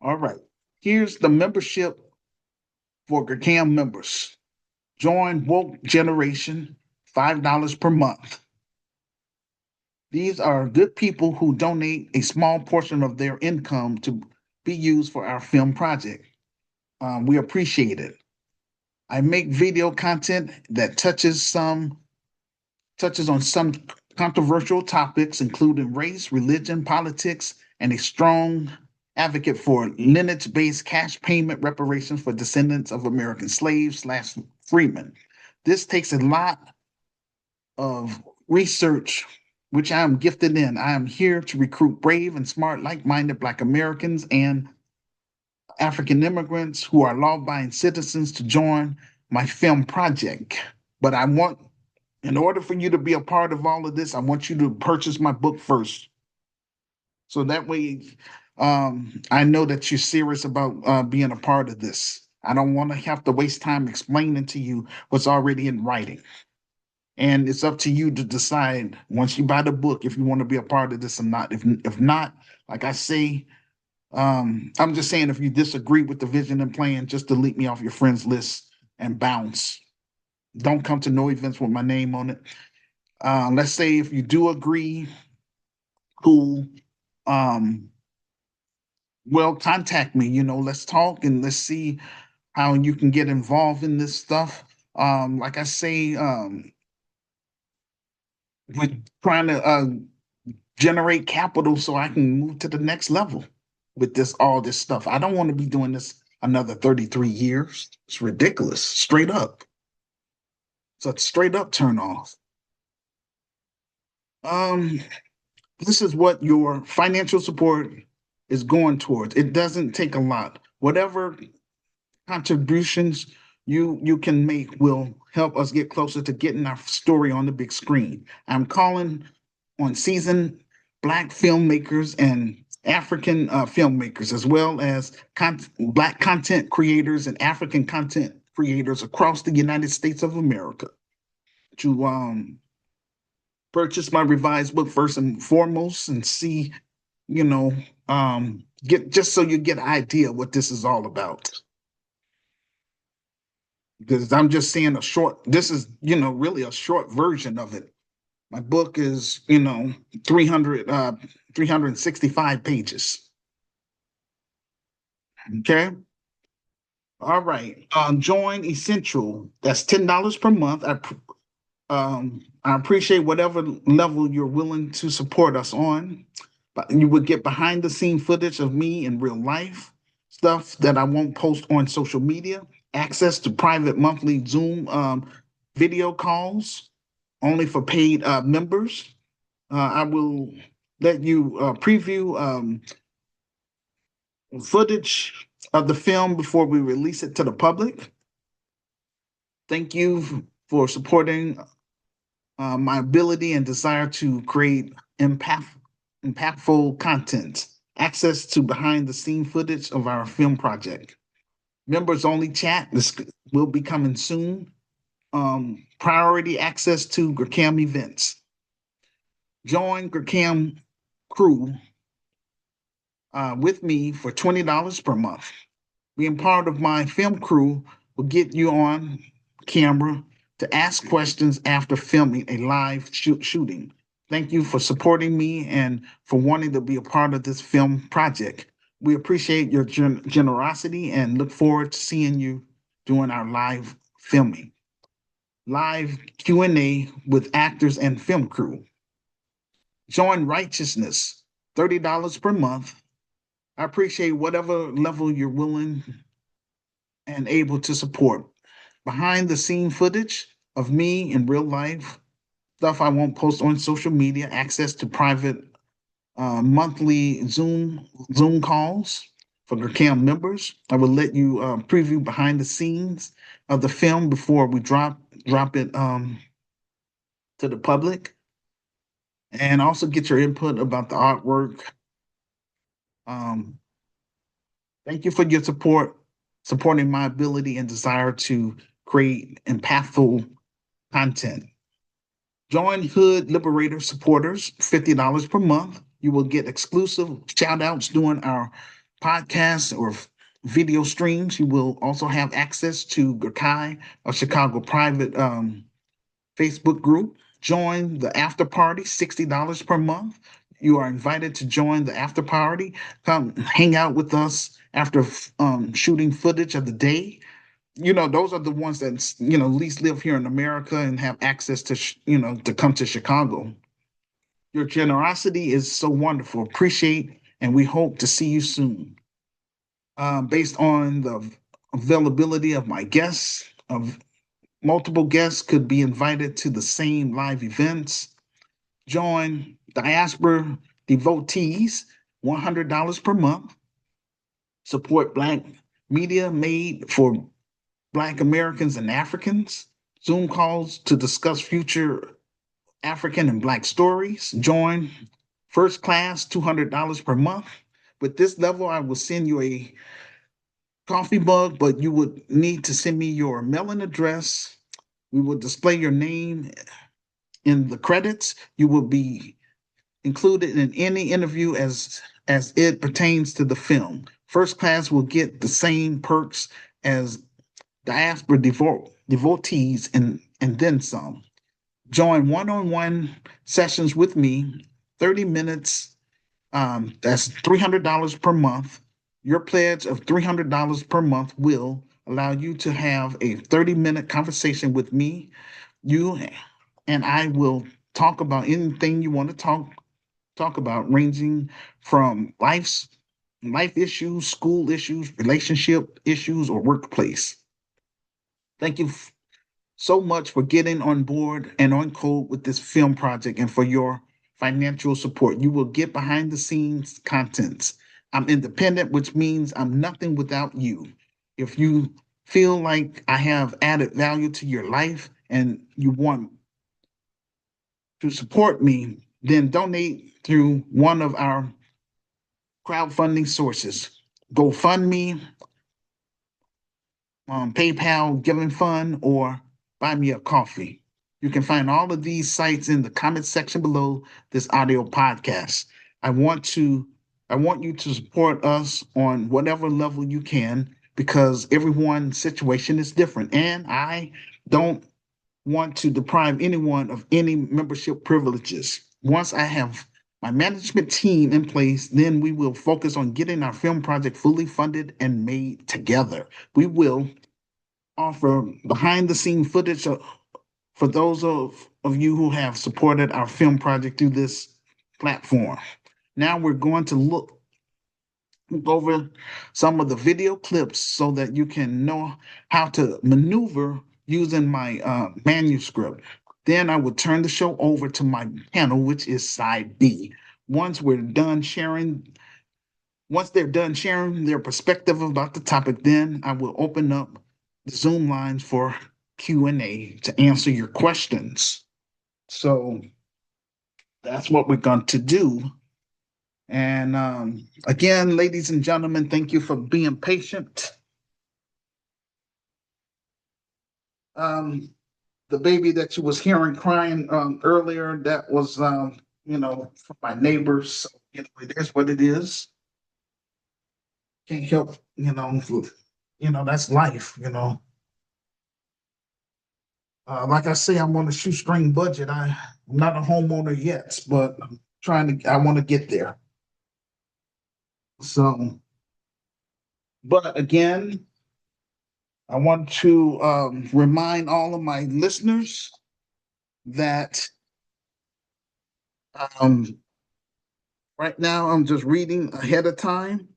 [SPEAKER 1] All right. Here's the membership for GRCAM members. Join Woke Generation, $5 per month. These are good people who donate a small portion of their income to be used for our film project. We appreciate it. I make video content that touches on some controversial topics, including race, religion, politics, and a strong advocate for lineage-based cash payment reparations for descendants of American slaves slash freemen. This takes a lot of research, which I am gifted in. I am here to recruit brave and smart, like-minded Black Americans and African immigrants who are law-abiding citizens to join my film project. But in order for you to be a part of all of this, I want you to purchase my book first. So that way, I know that you're serious about being a part of this. I don't want to have to waste time explaining to you what's already in writing. And it's up to you to decide once you buy the book if you want to be a part of this or not. If not, like I say, I'm just saying if you disagree with the vision and plan, just delete me off your friends list and bounce. Don't come to no events with my name on it. Let's say if you do agree, cool. Um, well, contact me. Let's talk and let's see how you can get involved in this stuff. Like I say, we're trying to generate capital so I can move to the next level with all this stuff. I don't want to be doing this another 33 years. It's ridiculous. Straight up. It's a straight up turn off. Um, this is what your financial support is going towards. It doesn't take a lot. Whatever contributions you can make will help us get closer to getting our story on the big screen. I'm calling on seasoned Black filmmakers and African filmmakers, as well as Black content creators and African content creators across the United States of America to purchase my revised book first and foremost and see, get just so you get an idea what this is all about. Because I'm just seeing this is, really a short version of it. My book is, 365 pages. Okay. All right. Join Essential. That's $10 per month. I appreciate whatever level you're willing to support us on. But you would get behind the scene footage of me in real life, stuff that I won't post on social media, access to private monthly Zoom video calls only for paid members. I will let you preview footage of the film before we release it to the public. Thank you for supporting my ability and desire to create impactful content, access to behind the scene footage of our film project. Members only chat. This will be coming soon. Priority access to GRCAM events. Join GRCAM crew with me for $20 per month. Being part of my film crew will get you on camera to ask questions after filming a live shooting. Thank you for supporting me and for wanting to be a part of this film project. We appreciate your generosity and look forward to seeing you during our live filming. Live Q&A with actors and film crew. Join Righteousness, $30 per month. I appreciate whatever level you're willing and able to support. Behind the scene footage of me in real life, stuff I won't post on social media, access to private monthly Zoom calls for GRCAM members. I will let you preview behind the scenes of the film before we drop it to the public, and also get your input about the artwork. Um, Thank you for your support, supporting my ability and desire to create impactful content. Join Hood Liberator supporters, $50 per month. You will get exclusive shout outs during our podcasts or video streams. You will also have access to GRCAI, a Chicago private Facebook group. Join the after party, $60 per month. You are invited to join the after party. Come hang out with us after shooting footage of the day. Those are the ones that at least live here in America and have access to to come to Chicago. Your generosity is so wonderful. Appreciate, and we hope to see you soon. Based on the availability of my guests, of multiple guests could be invited to the same live events. Join Diaspora Devotees, $100 per month. Support Black media made for Black Americans and Africans. Zoom calls to discuss future African and Black stories. Join First Class, $200 per month. With this level, I will send you a coffee mug, but you would need to send me your mailing address. We will display your name in the credits. You will be included in any interview as it pertains to the film. First Class will get the same perks as diaspora devotees and then some. Join one-on-one sessions with me, 30 minutes. That's $300 per month. Your pledge of $300 per month will allow you to have a 30-minute conversation with me. You and I will talk about anything you want to talk about, ranging from life issues, school issues, relationship issues, or workplace. Thank you so much for getting on board and on code with this film project and for your financial support. You will get behind the scenes contents. I'm independent, which means I'm nothing without you. If you feel like I have added value to your life and you want to support me, then donate through one of our crowdfunding sources. GoFundMe, PayPal, Giving Fund, or Buy Me a Coffee. You can find all of these sites in the comment section below this audio podcast. I want you to support us on whatever level you can, because everyone's situation is different. And I don't want to deprive anyone of any membership privileges. Once I have my management team in place, then we will focus on getting our film project fully funded and made together. We will offer behind the scene footage for those of you who have supported our film project through this platform. Now we're going to look over some of the video clips so that you can know how to maneuver using my manuscript. Then I will turn the show over to my panel, which is side B. Once they're done sharing their perspective about the topic, then I will open up the Zoom lines for Q&A to answer your questions. So that's what we're going to do. And again, ladies and gentlemen, thank you for being patient. Um, the baby that you was hearing crying earlier, that was, from my neighbors. So, it is what it is. Can't help, that's life. Like I say, I'm on a shoestring budget. I'm not a homeowner yet, but I want to get there. So, but again, I want to remind all of my listeners that um, right now I'm just reading ahead of time,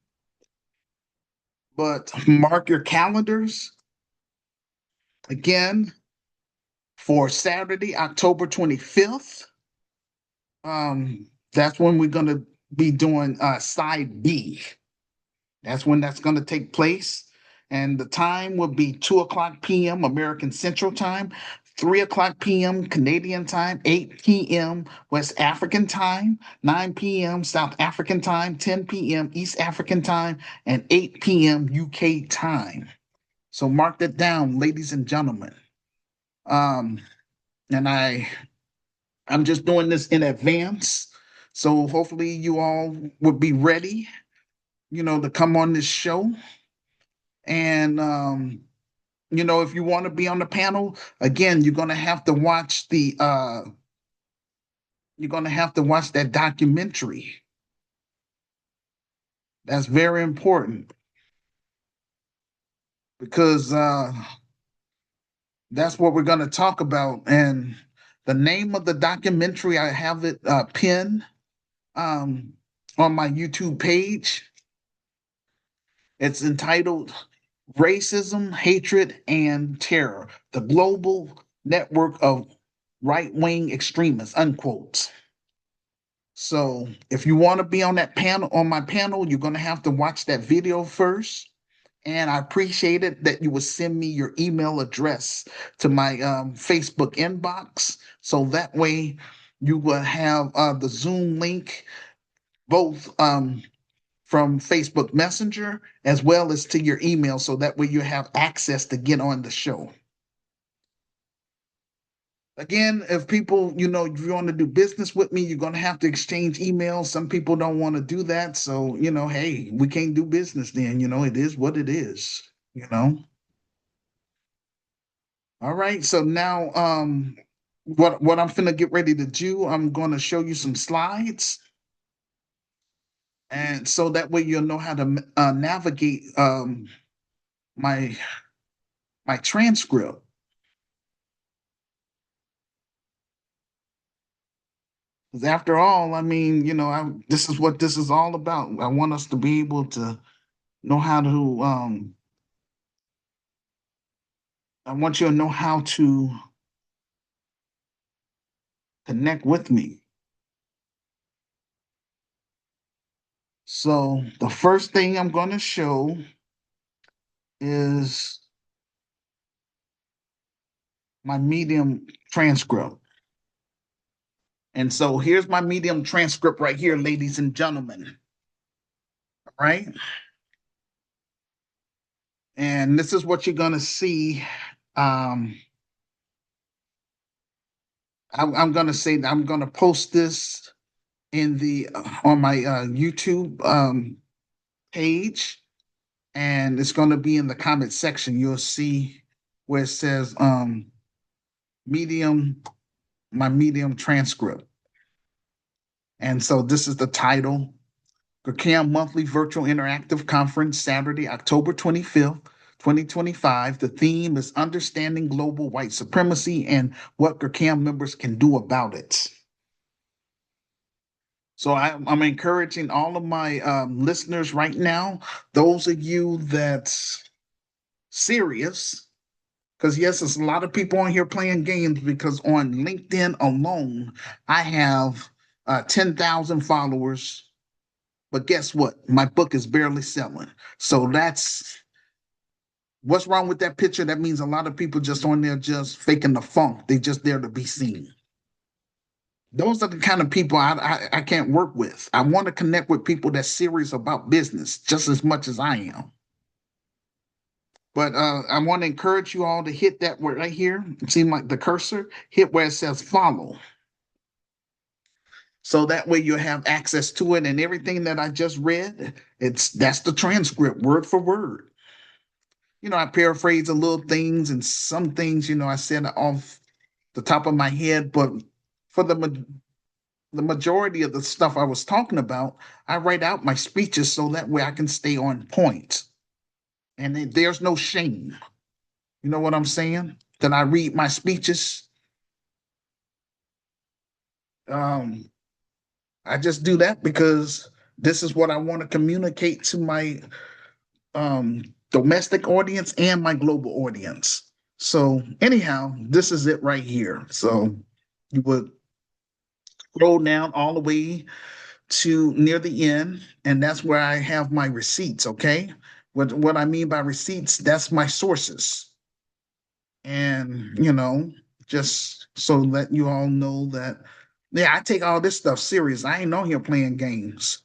[SPEAKER 1] but mark your calendars again for Saturday, October 25th. That's when we're going to be doing side B. That's when that's going to take place. And the time will be 2 o'clock p.m. American Central Time, 3 o'clock p.m. Canadian Time, 8 p.m. West African Time, 9 p.m. South African Time, 10 p.m. East African Time, and 8 p.m. UK Time. So mark that down, ladies and gentlemen. Um, and I'm just doing this in advance. So hopefully you all will be ready, to come on this show. And if you want to be on the panel, again, you're gonna have to watch that documentary. That's very important because that's what we're gonna talk about. And the name of the documentary, I have it pinned um on my YouTube page. It's entitled Racism, Hatred, and Terror, the Global Network of Right-Wing Extremists, unquote. So if you want to be on my panel, you're going to have to watch that video first. And I appreciate it that you would send me your email address to my Facebook inbox. So that way you will have the Zoom link both from Facebook Messenger as well as to your email. So that way you have access to get on the show. Again, if people, if you want to do business with me, you're going to have to exchange emails. Some people don't want to do that. So, hey, we can't do business then. It is what it is, you know. All right. So now, what I'm finna get ready to do, I'm going to show you some slides. And so that way you'll know how to navigate my my transcript. Because after all, I mean, this is what this is all about. I want us to be able to know how to I want you to know how to connect with me. So the first thing I'm going to show is my Medium transcript. And so here's my Medium transcript right here, ladies and gentlemen. All right. And this is what you're going to see. I'm going to say that I'm going to post this in the on my YouTube page, and it's going to be in the comment section. You'll see where it says Medium, my Medium transcript. And so this is the title, GRCAM Monthly Virtual Interactive Conference, Saturday, October 25th, 2025. The theme is Understanding Global White Supremacy and What GRCAM Members Can Do About It. So I'm encouraging all of my listeners right now, those of you that's serious, because yes, there's a lot of people on here playing games because on LinkedIn alone, I have 10,000 followers. But guess what? My book is barely selling. So that's what's wrong with that picture. That means a lot of people just on there just faking the funk. They just there to be seen. Those are the kind of people I can't work with. I want to connect with people that's serious about business just as much as I am. But I want to encourage you all to hit that word right here. See the cursor? Hit where it says follow. So that way you'll have access to it, and everything that I just read, that's the transcript, word for word. I paraphrase a little things, and some things, I said off the top of my head, but for the majority of the stuff I was talking about, I write out my speeches so that way I can stay on point. And there's no shame. You know what I'm saying? That I read my speeches. Um, I just do that because this is what I want to communicate to my domestic audience and my global audience. So, anyhow, this is it right here. So, you would scroll down all the way to near the end, and that's where I have my receipts. Okay. What I mean by receipts, that's my sources. And, just so that you all know that, yeah, I take all this stuff serious. I ain't on here playing games.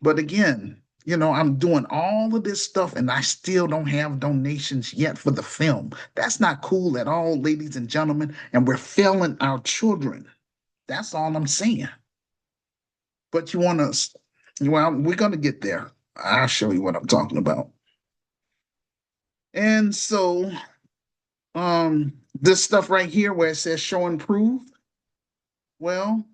[SPEAKER 1] But again, I'm doing all of this stuff and I still don't have donations yet for the film. That's not cool at all, ladies and gentlemen. And we're failing our children. That's all I'm saying. But you want to, well, we're going to get there. I'll show you what I'm talking about. And so, this stuff right here where it says show and prove, well,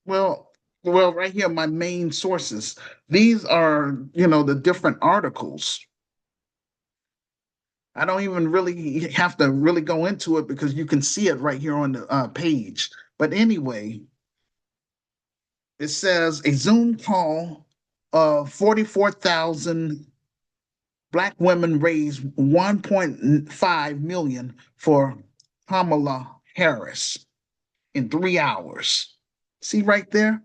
[SPEAKER 1] well, well, right here, my main sources. These are, the different articles. I don't even really have to really go into it because you can see it right here on the page. But anyway, it says a Zoom call of 44,000 Black women raised 1.5 million for Kamala Harris in 3 hours. See right there?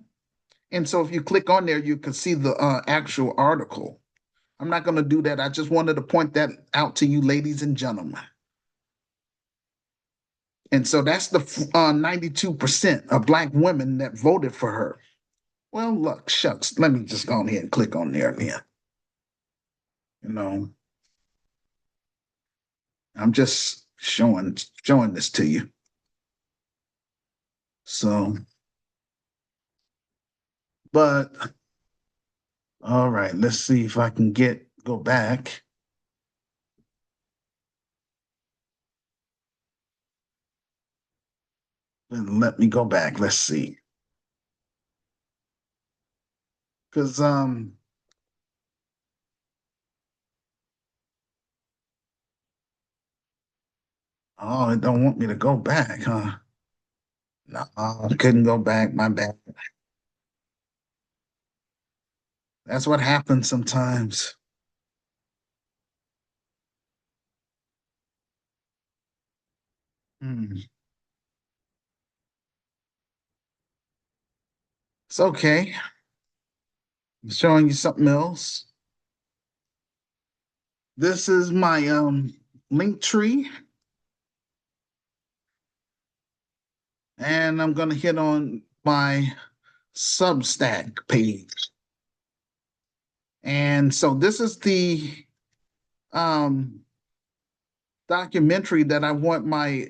[SPEAKER 1] And so if you click on there, you can see the actual article. I'm not going to do that. I just wanted to point that out to you, ladies and gentlemen. And so that's the 92% of Black women that voted for her. Well, look, shucks. Let me just go ahead and click on there again. I'm just showing this to you. So, but all right, let's see if I can go back. And let me go back. Let's see. Because oh, it don't want me to go back, huh? No, I couldn't go back. My bad. That's what happens sometimes. Hmm. It's okay. I'm showing you something else. This is my link tree, and I'm gonna hit on my Substack page. And so this is the um documentary that I want my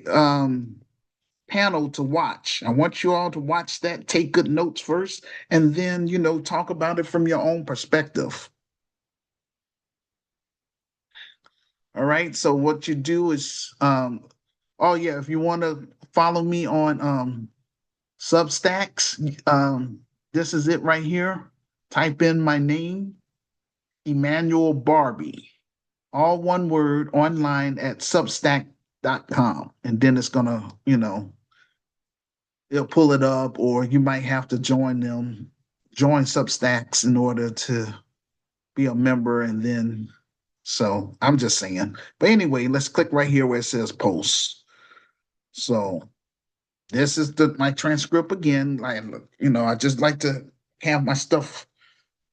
[SPEAKER 1] panel to watch. I want you all to watch that, take good notes first, and then, talk about it from your own perspective. All right. So what you do is, oh yeah, if you want to follow me on Substacks, this is it right here. Type in my name, Emmanuel Barbie, all one word online at substack.com. And then it's gonna, it'll pull it up, or you might have to join Substacks in order to be a member. And then, so I'm just saying. But anyway, let's click right here where it says post. So this is my transcript again. Like, I just like to have my stuff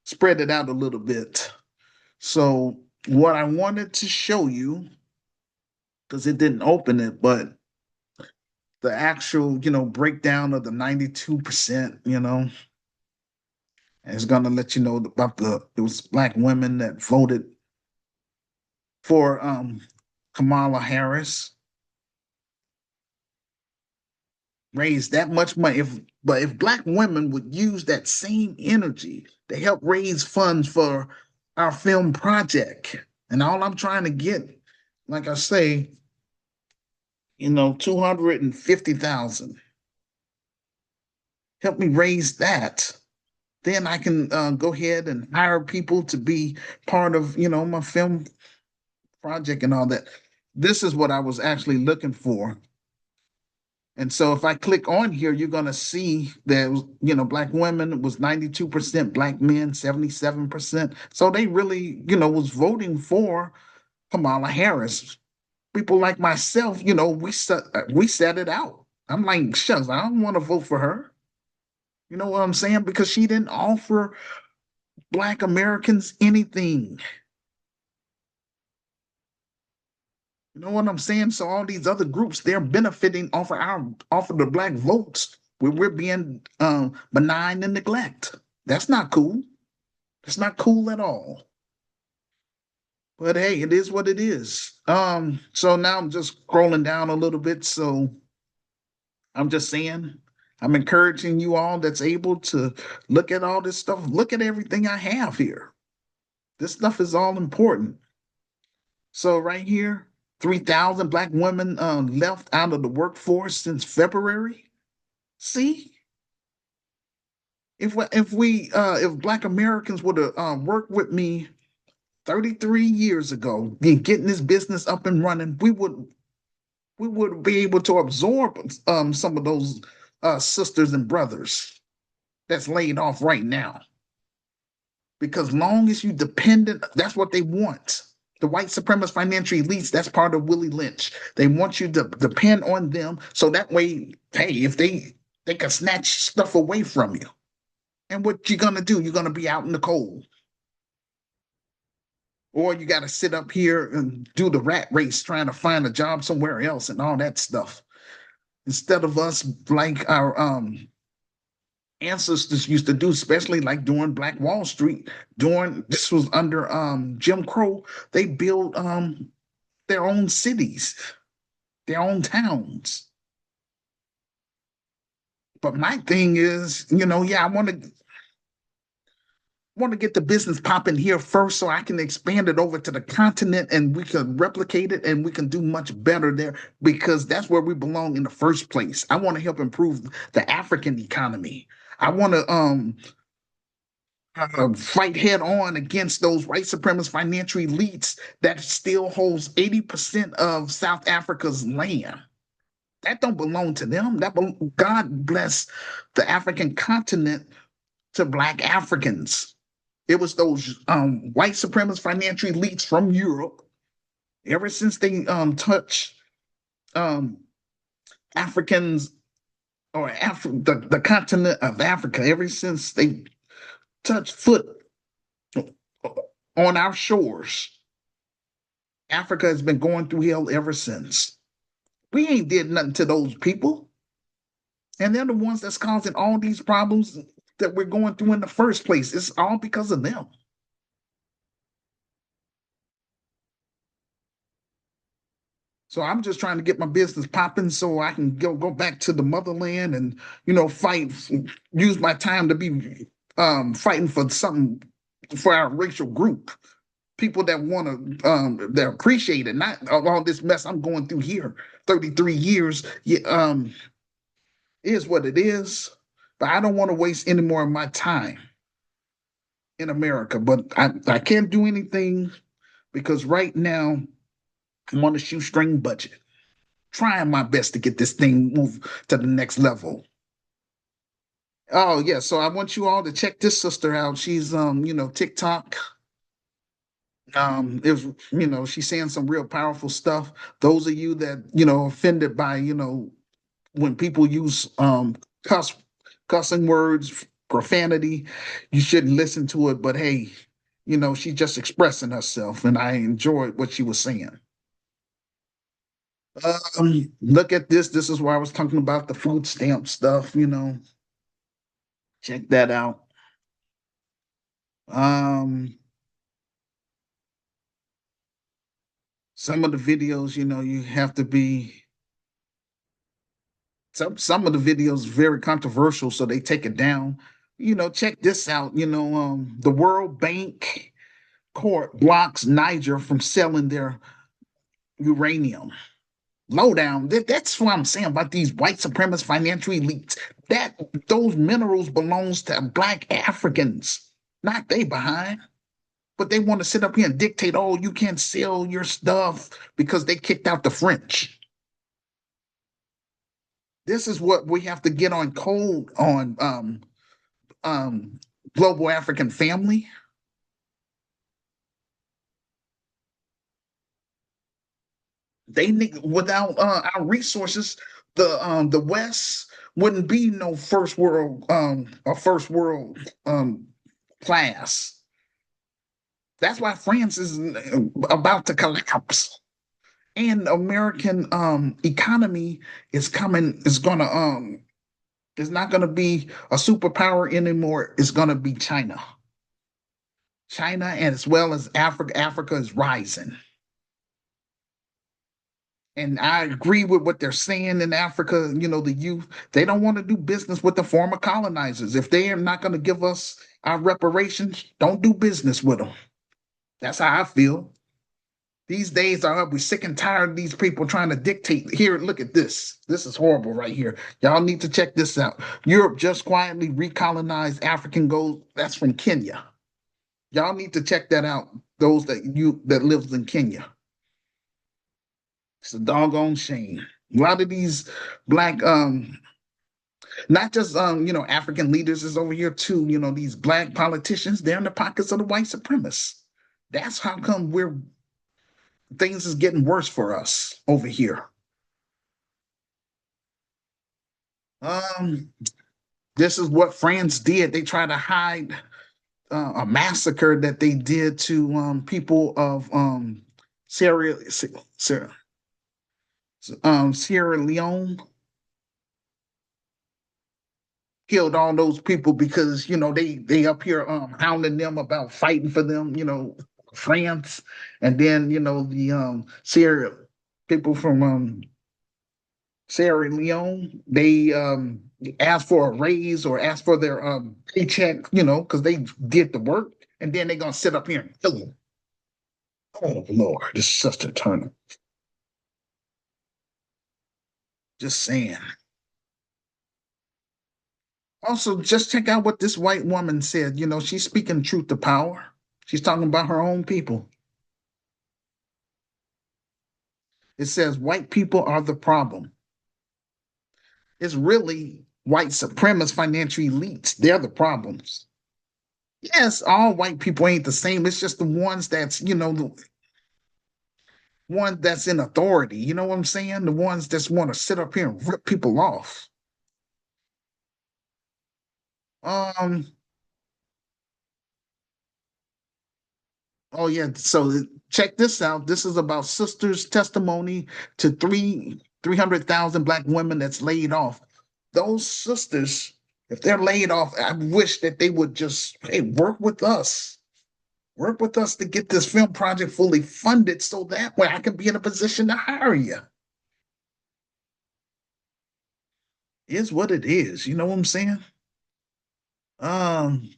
[SPEAKER 1] spread it out a little bit. So what I wanted to show you, because it didn't open it, but the actual, breakdown of the 92%, and it's gonna let you know about it was black women that voted for Kamala Harris, raised that much money. If black women would use that same energy to help raise funds for our film project, and all I'm trying to get, like I say, 250,000. Help me raise that. Then I can go ahead and hire people to be part of, my film project and all that. This is what I was actually looking for. And so if I click on here, you're going to see that, black women was 92%, black men 77%. So they really, was voting for Kamala Harris. People like myself, we set it out. I'm like, shucks, I don't want to vote for her. You know what I'm saying? Because she didn't offer black Americans anything. You know what I'm saying? So all these other groups, they're benefiting off of the black votes where we're being benign and neglect. That's not cool. It's not cool at all. But hey, it is what it is. So now I'm just scrolling down a little bit. So I'm just saying, I'm encouraging you all that's able to look at all this stuff, look at everything I have here. This stuff is all important. So right here, 3,000 black women left out of the workforce since February. See, if Black Americans would have worked with me 33 years ago, in getting this business up and running, we would be able to absorb some of those sisters and brothers that's laid off right now. Because long as you dependent, that's what they want. The white supremacist financial elites, that's part of Willie Lynch. They want you to depend on them so that way, hey, if they can snatch stuff away from you. And what you're gonna do, you're gonna be out in the cold. Or you gotta sit up here and do the rat race trying to find a job somewhere else and all that stuff. Instead of us like our ancestors used to do, especially like during Black Wall Street, during this was under Jim Crow, they built their own cities, their own towns. But my thing is, yeah, I want to get the business popping here first so I can expand it over to the continent and we can replicate it and we can do much better there because that's where we belong in the first place. I want to help improve the African economy. I want to fight head on against those white supremacist financial elites that still holds 80% of South Africa's land. That don't belong to them. God bless the African continent to black Africans. It was those white supremacist financial elites from Europe. Ever since they touched Africans or the continent of Africa, ever since they touched foot on our shores, Africa has been going through hell ever since. We ain't did nothing to those people. And they're the ones that's causing all these problems that we're going through in the first place. It's all because of them. So I'm just trying to get my business popping so I can go back to the motherland and fight, use my time to be fighting for something for our racial group. People that want to that appreciate it, not all this mess I'm going through here. 33 years, yeah, is what it is. But I don't want to waste any more of my time in America. But I can't do anything because right now I'm on a shoestring budget, trying my best to get this thing moved to the next level. Oh yeah, so I want you all to check this sister out. She's TikTok. If she's saying some real powerful stuff. Those of you that offended by when people use cussing words, profanity, you shouldn't listen to it. But hey, she's just expressing herself, and I enjoyed what she was saying. Look at this. This is where I was talking about the food stamp stuff, check that out. Um, some of the videos, you have to be some of the videos very controversial, so they take it down. Check this out. The World Bank court blocks Niger from selling their uranium. Lowdown. That's what I'm saying about these white supremacist financial elites. That those minerals belongs to black Africans, not they behind. But they want to sit up here and dictate, oh, you can't sell your stuff because they kicked out the French. This is what we have to get on code on um, global African family. They need without our resources, the West wouldn't be no first world or first world class. That's why France is about to collapse. And American economy is not gonna be a superpower anymore. It's gonna be China. China and as well as Africa. Africa is rising. And I agree with what they're saying in Africa. The youth, they don't want to do business with the former colonizers. If they are not going to give us our reparations, don't do business with them. That's how I feel. These days are up. We're sick and tired of these people trying to dictate. Here, look at this. This is horrible right here. Y'all need to check this out. Europe just quietly recolonized African gold. That's from Kenya. Y'all need to check that out. Those that lives in Kenya. It's a doggone shame. A lot of these black, not just African leaders is over here too. These black politicians, they're in the pockets of the white supremacists. That's how come things is getting worse for us over here. Um, this is what France did. They tried to hide a massacre that they did to people of Sierra, Sierra Leone. Killed all those people because they up here hounding them about fighting for them, France, and then the Sierra people from Sierra Leone, they asked for a raise or asked for their paycheck, because they did the work, and then they're gonna sit up here and kill them. Oh Lord, this is such a turn. Just saying. Also, just check out what this white woman said. She's speaking truth to power. She's talking about her own people. It says white people are the problem. It's really white supremacist financial elites. They're the problems. Yes, all white people ain't the same. It's just the ones the one that's in authority. You know what I'm saying? The ones that want to sit up here and rip people off. Um, oh yeah, so check this out. This is about sisters' testimony to 300,000 black women that's laid off. Those sisters, if they're laid off, I wish that they would just, hey, work with us. Work with us to get this film project fully funded so that way I can be in a position to hire you. Is what it is. You know what I'm saying? Um,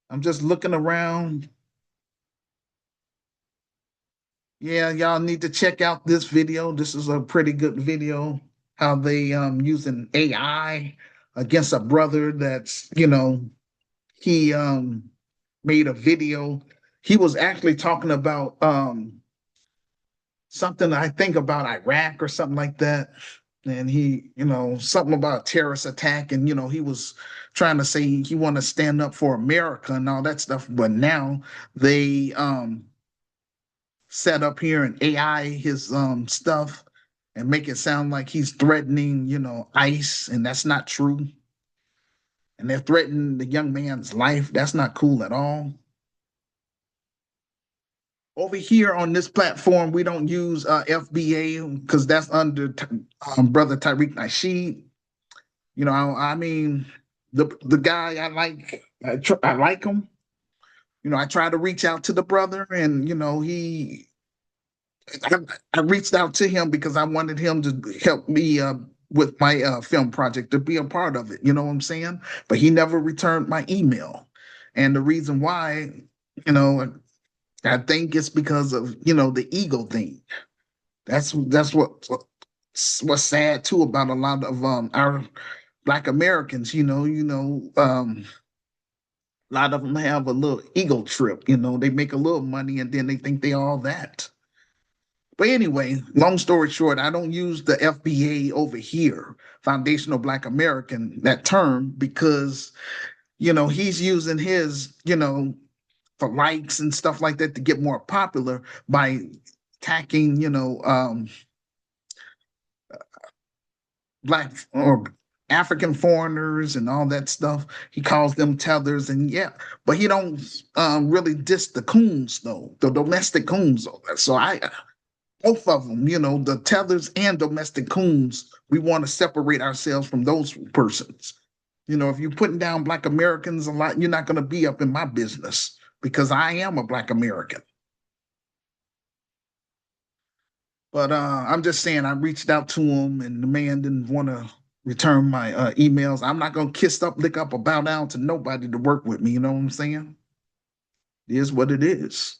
[SPEAKER 1] I'm just looking around. Yeah, y'all need to check out this video. This is a pretty good video. How they using AI against a brother that's, he made a video. He was actually talking about something I think about Iraq or something like that. And he, something about a terrorist attack, and he was trying to say he want to stand up for America and all that stuff. But now they set up here and AI his stuff and make it sound like he's threatening, ICE, and that's not true. And they're threatening the young man's life. That's not cool at all. Over here on this platform, we don't use FBA because that's under brother Tariq Nasheed. You know, I mean, the guy I like him. You know, I try to reach out to the brother, and you know, I, I reached out to him because I wanted him to help me with my film project to be a part of it. You know what I'm saying? But he never returned my email, and the reason why, you know, I think it's because of the ego thing. That's what's sad too about a lot of our Black Americans. A lot of them have a little ego trip. You know, they make a little money and then they think they all that. But anyway, long story short, I don't use the FBA over here, Foundational Black American, that term because he's using his for likes and stuff like that to get more popular by attacking Black or African foreigners and all that stuff. He calls them tethers, and yeah, but he don't really diss the coons though, the domestic coons. So I both of them, the tethers and domestic coons, we want to separate ourselves from those persons. If you're putting down Black Americans a lot, you're not going to be up in my business because I am a Black American. But I'm just saying, I reached out to him, and the man didn't want to return my emails. I'm not gonna kiss up, lick up, or bow down to nobody to work with me. You know what I'm saying? It is what it is.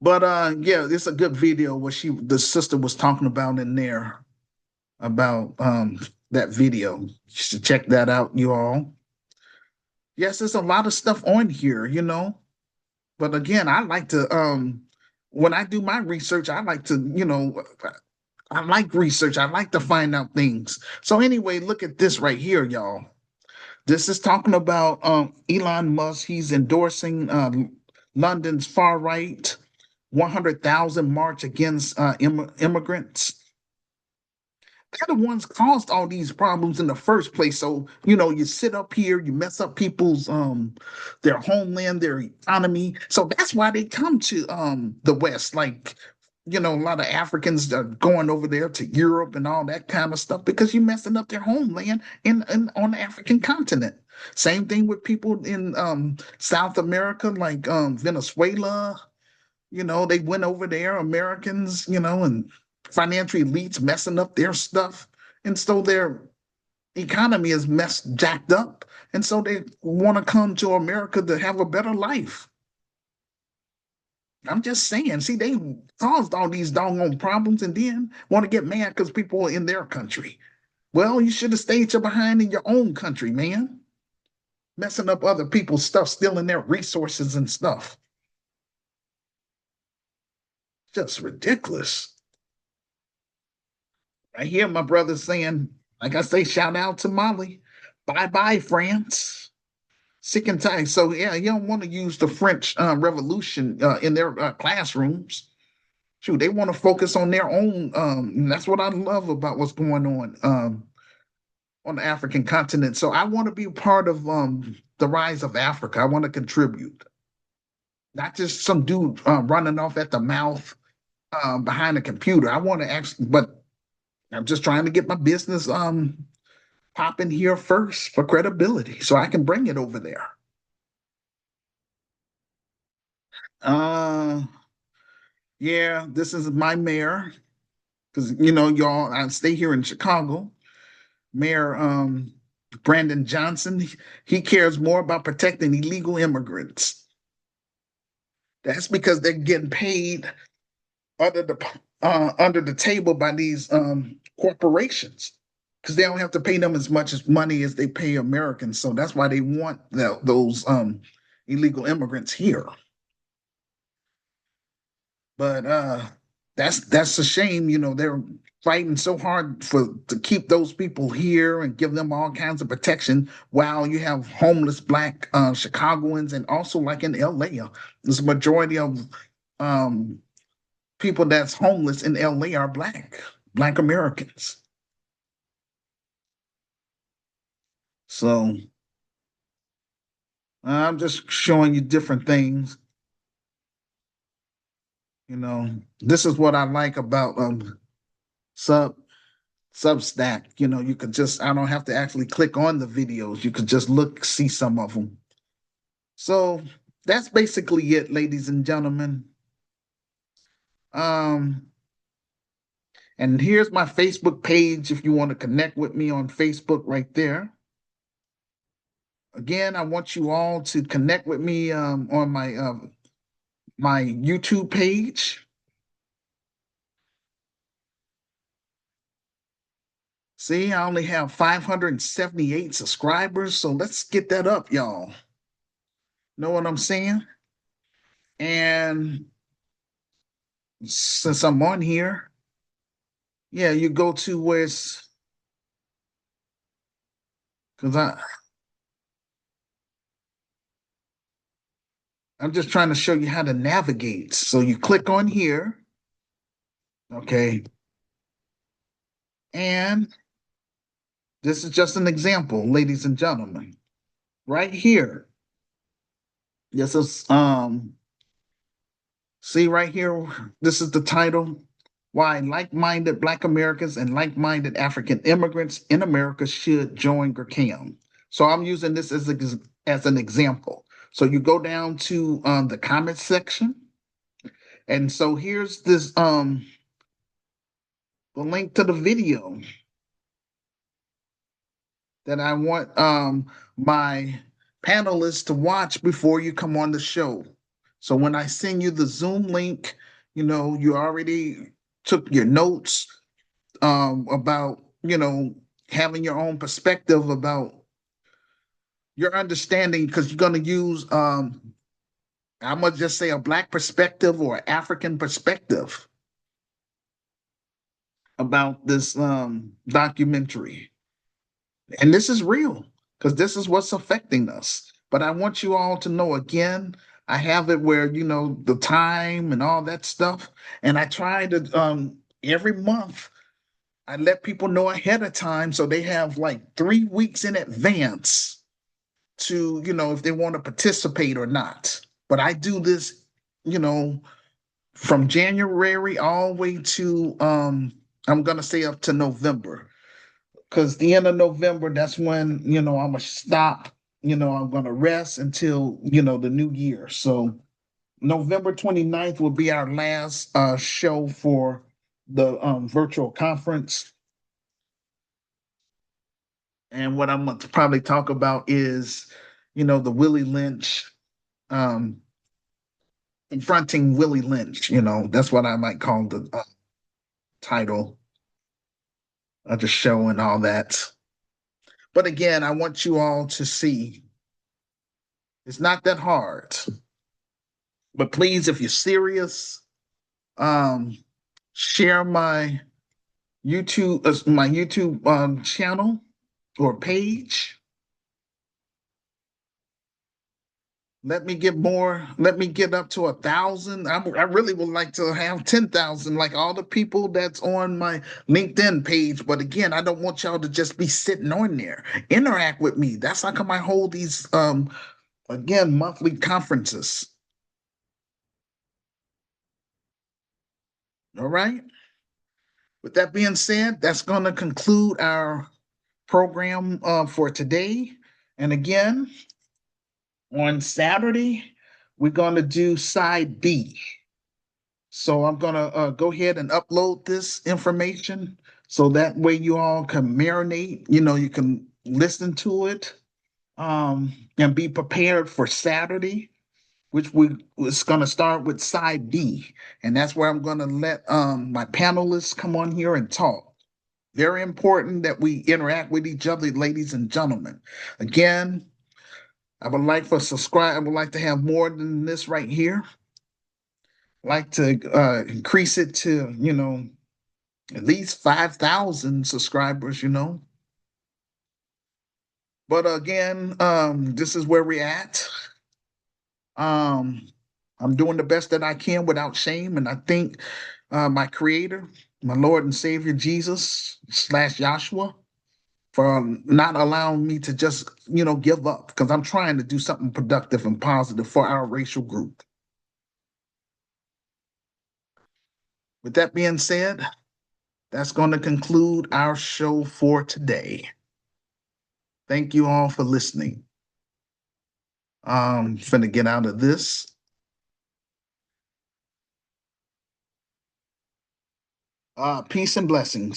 [SPEAKER 1] But yeah, it's a good video what the sister was talking about in there about that video. You should check that out, you all. Yes, there's a lot of stuff on here. But again, I like to when I do my research, I like to, I like research. I like to find out things. So anyway, look at this right here, y'all. This is talking about Elon Musk. He's endorsing London's far right 100,000 march against immigrants. They're the ones caused all these problems in the first place. So, you sit up here, you mess up people's their homeland, their economy. So that's why they come to the West. Like, a lot of Africans are going over there to Europe and all that kind of stuff because you're messing up their homeland in on the African continent. Same thing with people in South America, like Venezuela. They went over there, Americans, and financial elites messing up their stuff. And so their economy is jacked up. And so they want to come to America to have a better life. I'm just saying, see, they caused all these doggone problems and then want to get mad because people are in their country. Well, you should have stayed your behind in your own country, man. Messing up other people's stuff, stealing their resources and stuff. Just ridiculous. I hear my brother saying, like I say, shout out to Molly. Bye bye, France. Sick and tired. So, yeah, you don't want to use the French Revolution in their classrooms. Shoot, they want to focus on their own. And that's what I love about what's going on the African continent. So, I want to be part of the rise of Africa. I want to contribute, not just some dude running off at the mouth behind a computer. I want to actually, but I'm just trying to get my business popping here first for credibility so I can bring it over there. Uh yeah, this is my mayor because y'all I stay here in Chicago. Mayor Brandon Johnson, he cares more about protecting illegal immigrants. That's because they're getting paid under the table by these corporations because they don't have to pay them as much as money as they pay Americans. So that's why they want those illegal immigrants here. But that's a shame. They're fighting so hard to keep those people here and give them all kinds of protection while you have homeless Black Chicagoans and also like in LA, there's a majority of people that's homeless in LA are Black Americans. So I'm just showing you different things. You know, this is what I like about sub Substack. You know, you could just I don't have to actually click on the videos. You could just look, see some of them. So that's basically it, ladies and gentlemen. Um, and here's my Facebook page if you want to connect with me on Facebook right there. Again, I want you all to connect with me on my YouTube page. See, I only have 578 subscribers, so let's get that up, y'all. Know what I'm saying? And since I'm on here, yeah, you go to where it's because I'm just trying to show you how to navigate. So you click on here, okay, and this is just an example, ladies and gentlemen. Right here, this is see right here, this is the title. Why like-minded Black Americans and like-minded African immigrants in America should join GRCAM. So I'm using this as an example. So you go down to the comments section, and so here's this the link to the video that I want my panelists to watch before you come on the show. So when I send you the Zoom link, you know, you already took your notes about, you know, having your own perspective about your understanding because you're going to use, I'm going to just say a Black perspective or African perspective about this documentary. And this is real because this is what's affecting us. But I want you all to know again, I have it where, you know, the time and all that stuff. And I try to, every month, I let people know ahead of time so they have like 3 weeks in advance to, you know, if they want to participate or not. But I do this, you know, from January all the way to, I'm going to say up to November because the end of November, that's when, you know, I'm gonna stop, you know, I'm gonna rest until, you know, the new year. So November 29th will be our last show for the virtual conference. And what I'm going to probably talk about is, you know, the Willie Lynch, um, confronting Willie Lynch, you know, that's what I might call the title of the show and all that. But again, I want you all to see it's not that hard. But please, if you're serious, um, share my YouTube channel or page. Let me get more. Let me get up to 1,000. I really would like to have 10,000, like all the people that's on my LinkedIn page. But again, I don't want y'all to just be sitting on there. Interact with me. That's how come I hold these again monthly conferences. All right. With that being said, that's going to conclude our program for today. And again, on Saturday, we're going to do side B. So I'm going to go ahead and upload this information so that way you all can marinate, you know, you can listen to it and be prepared for Saturday, which we was going to start with side B. And that's where I'm going to let my panelists come on here and talk. Very important that we interact with each other, ladies and gentlemen. Again, I would like for subscribe. I would like to have more than this right here. I'd like to increase it to, you know, at least 5,000 subscribers, you know. But again, this is where we're at. Um, I'm doing the best that I can without shame. And I thank my creator, my Lord and Savior Jesus / Joshua, for not allowing me to just, you know, give up because I'm trying to do something productive and positive for our racial group. With that being said, that's going to conclude our show for today. Thank you all for listening. Finna get out of this. Peace and blessings.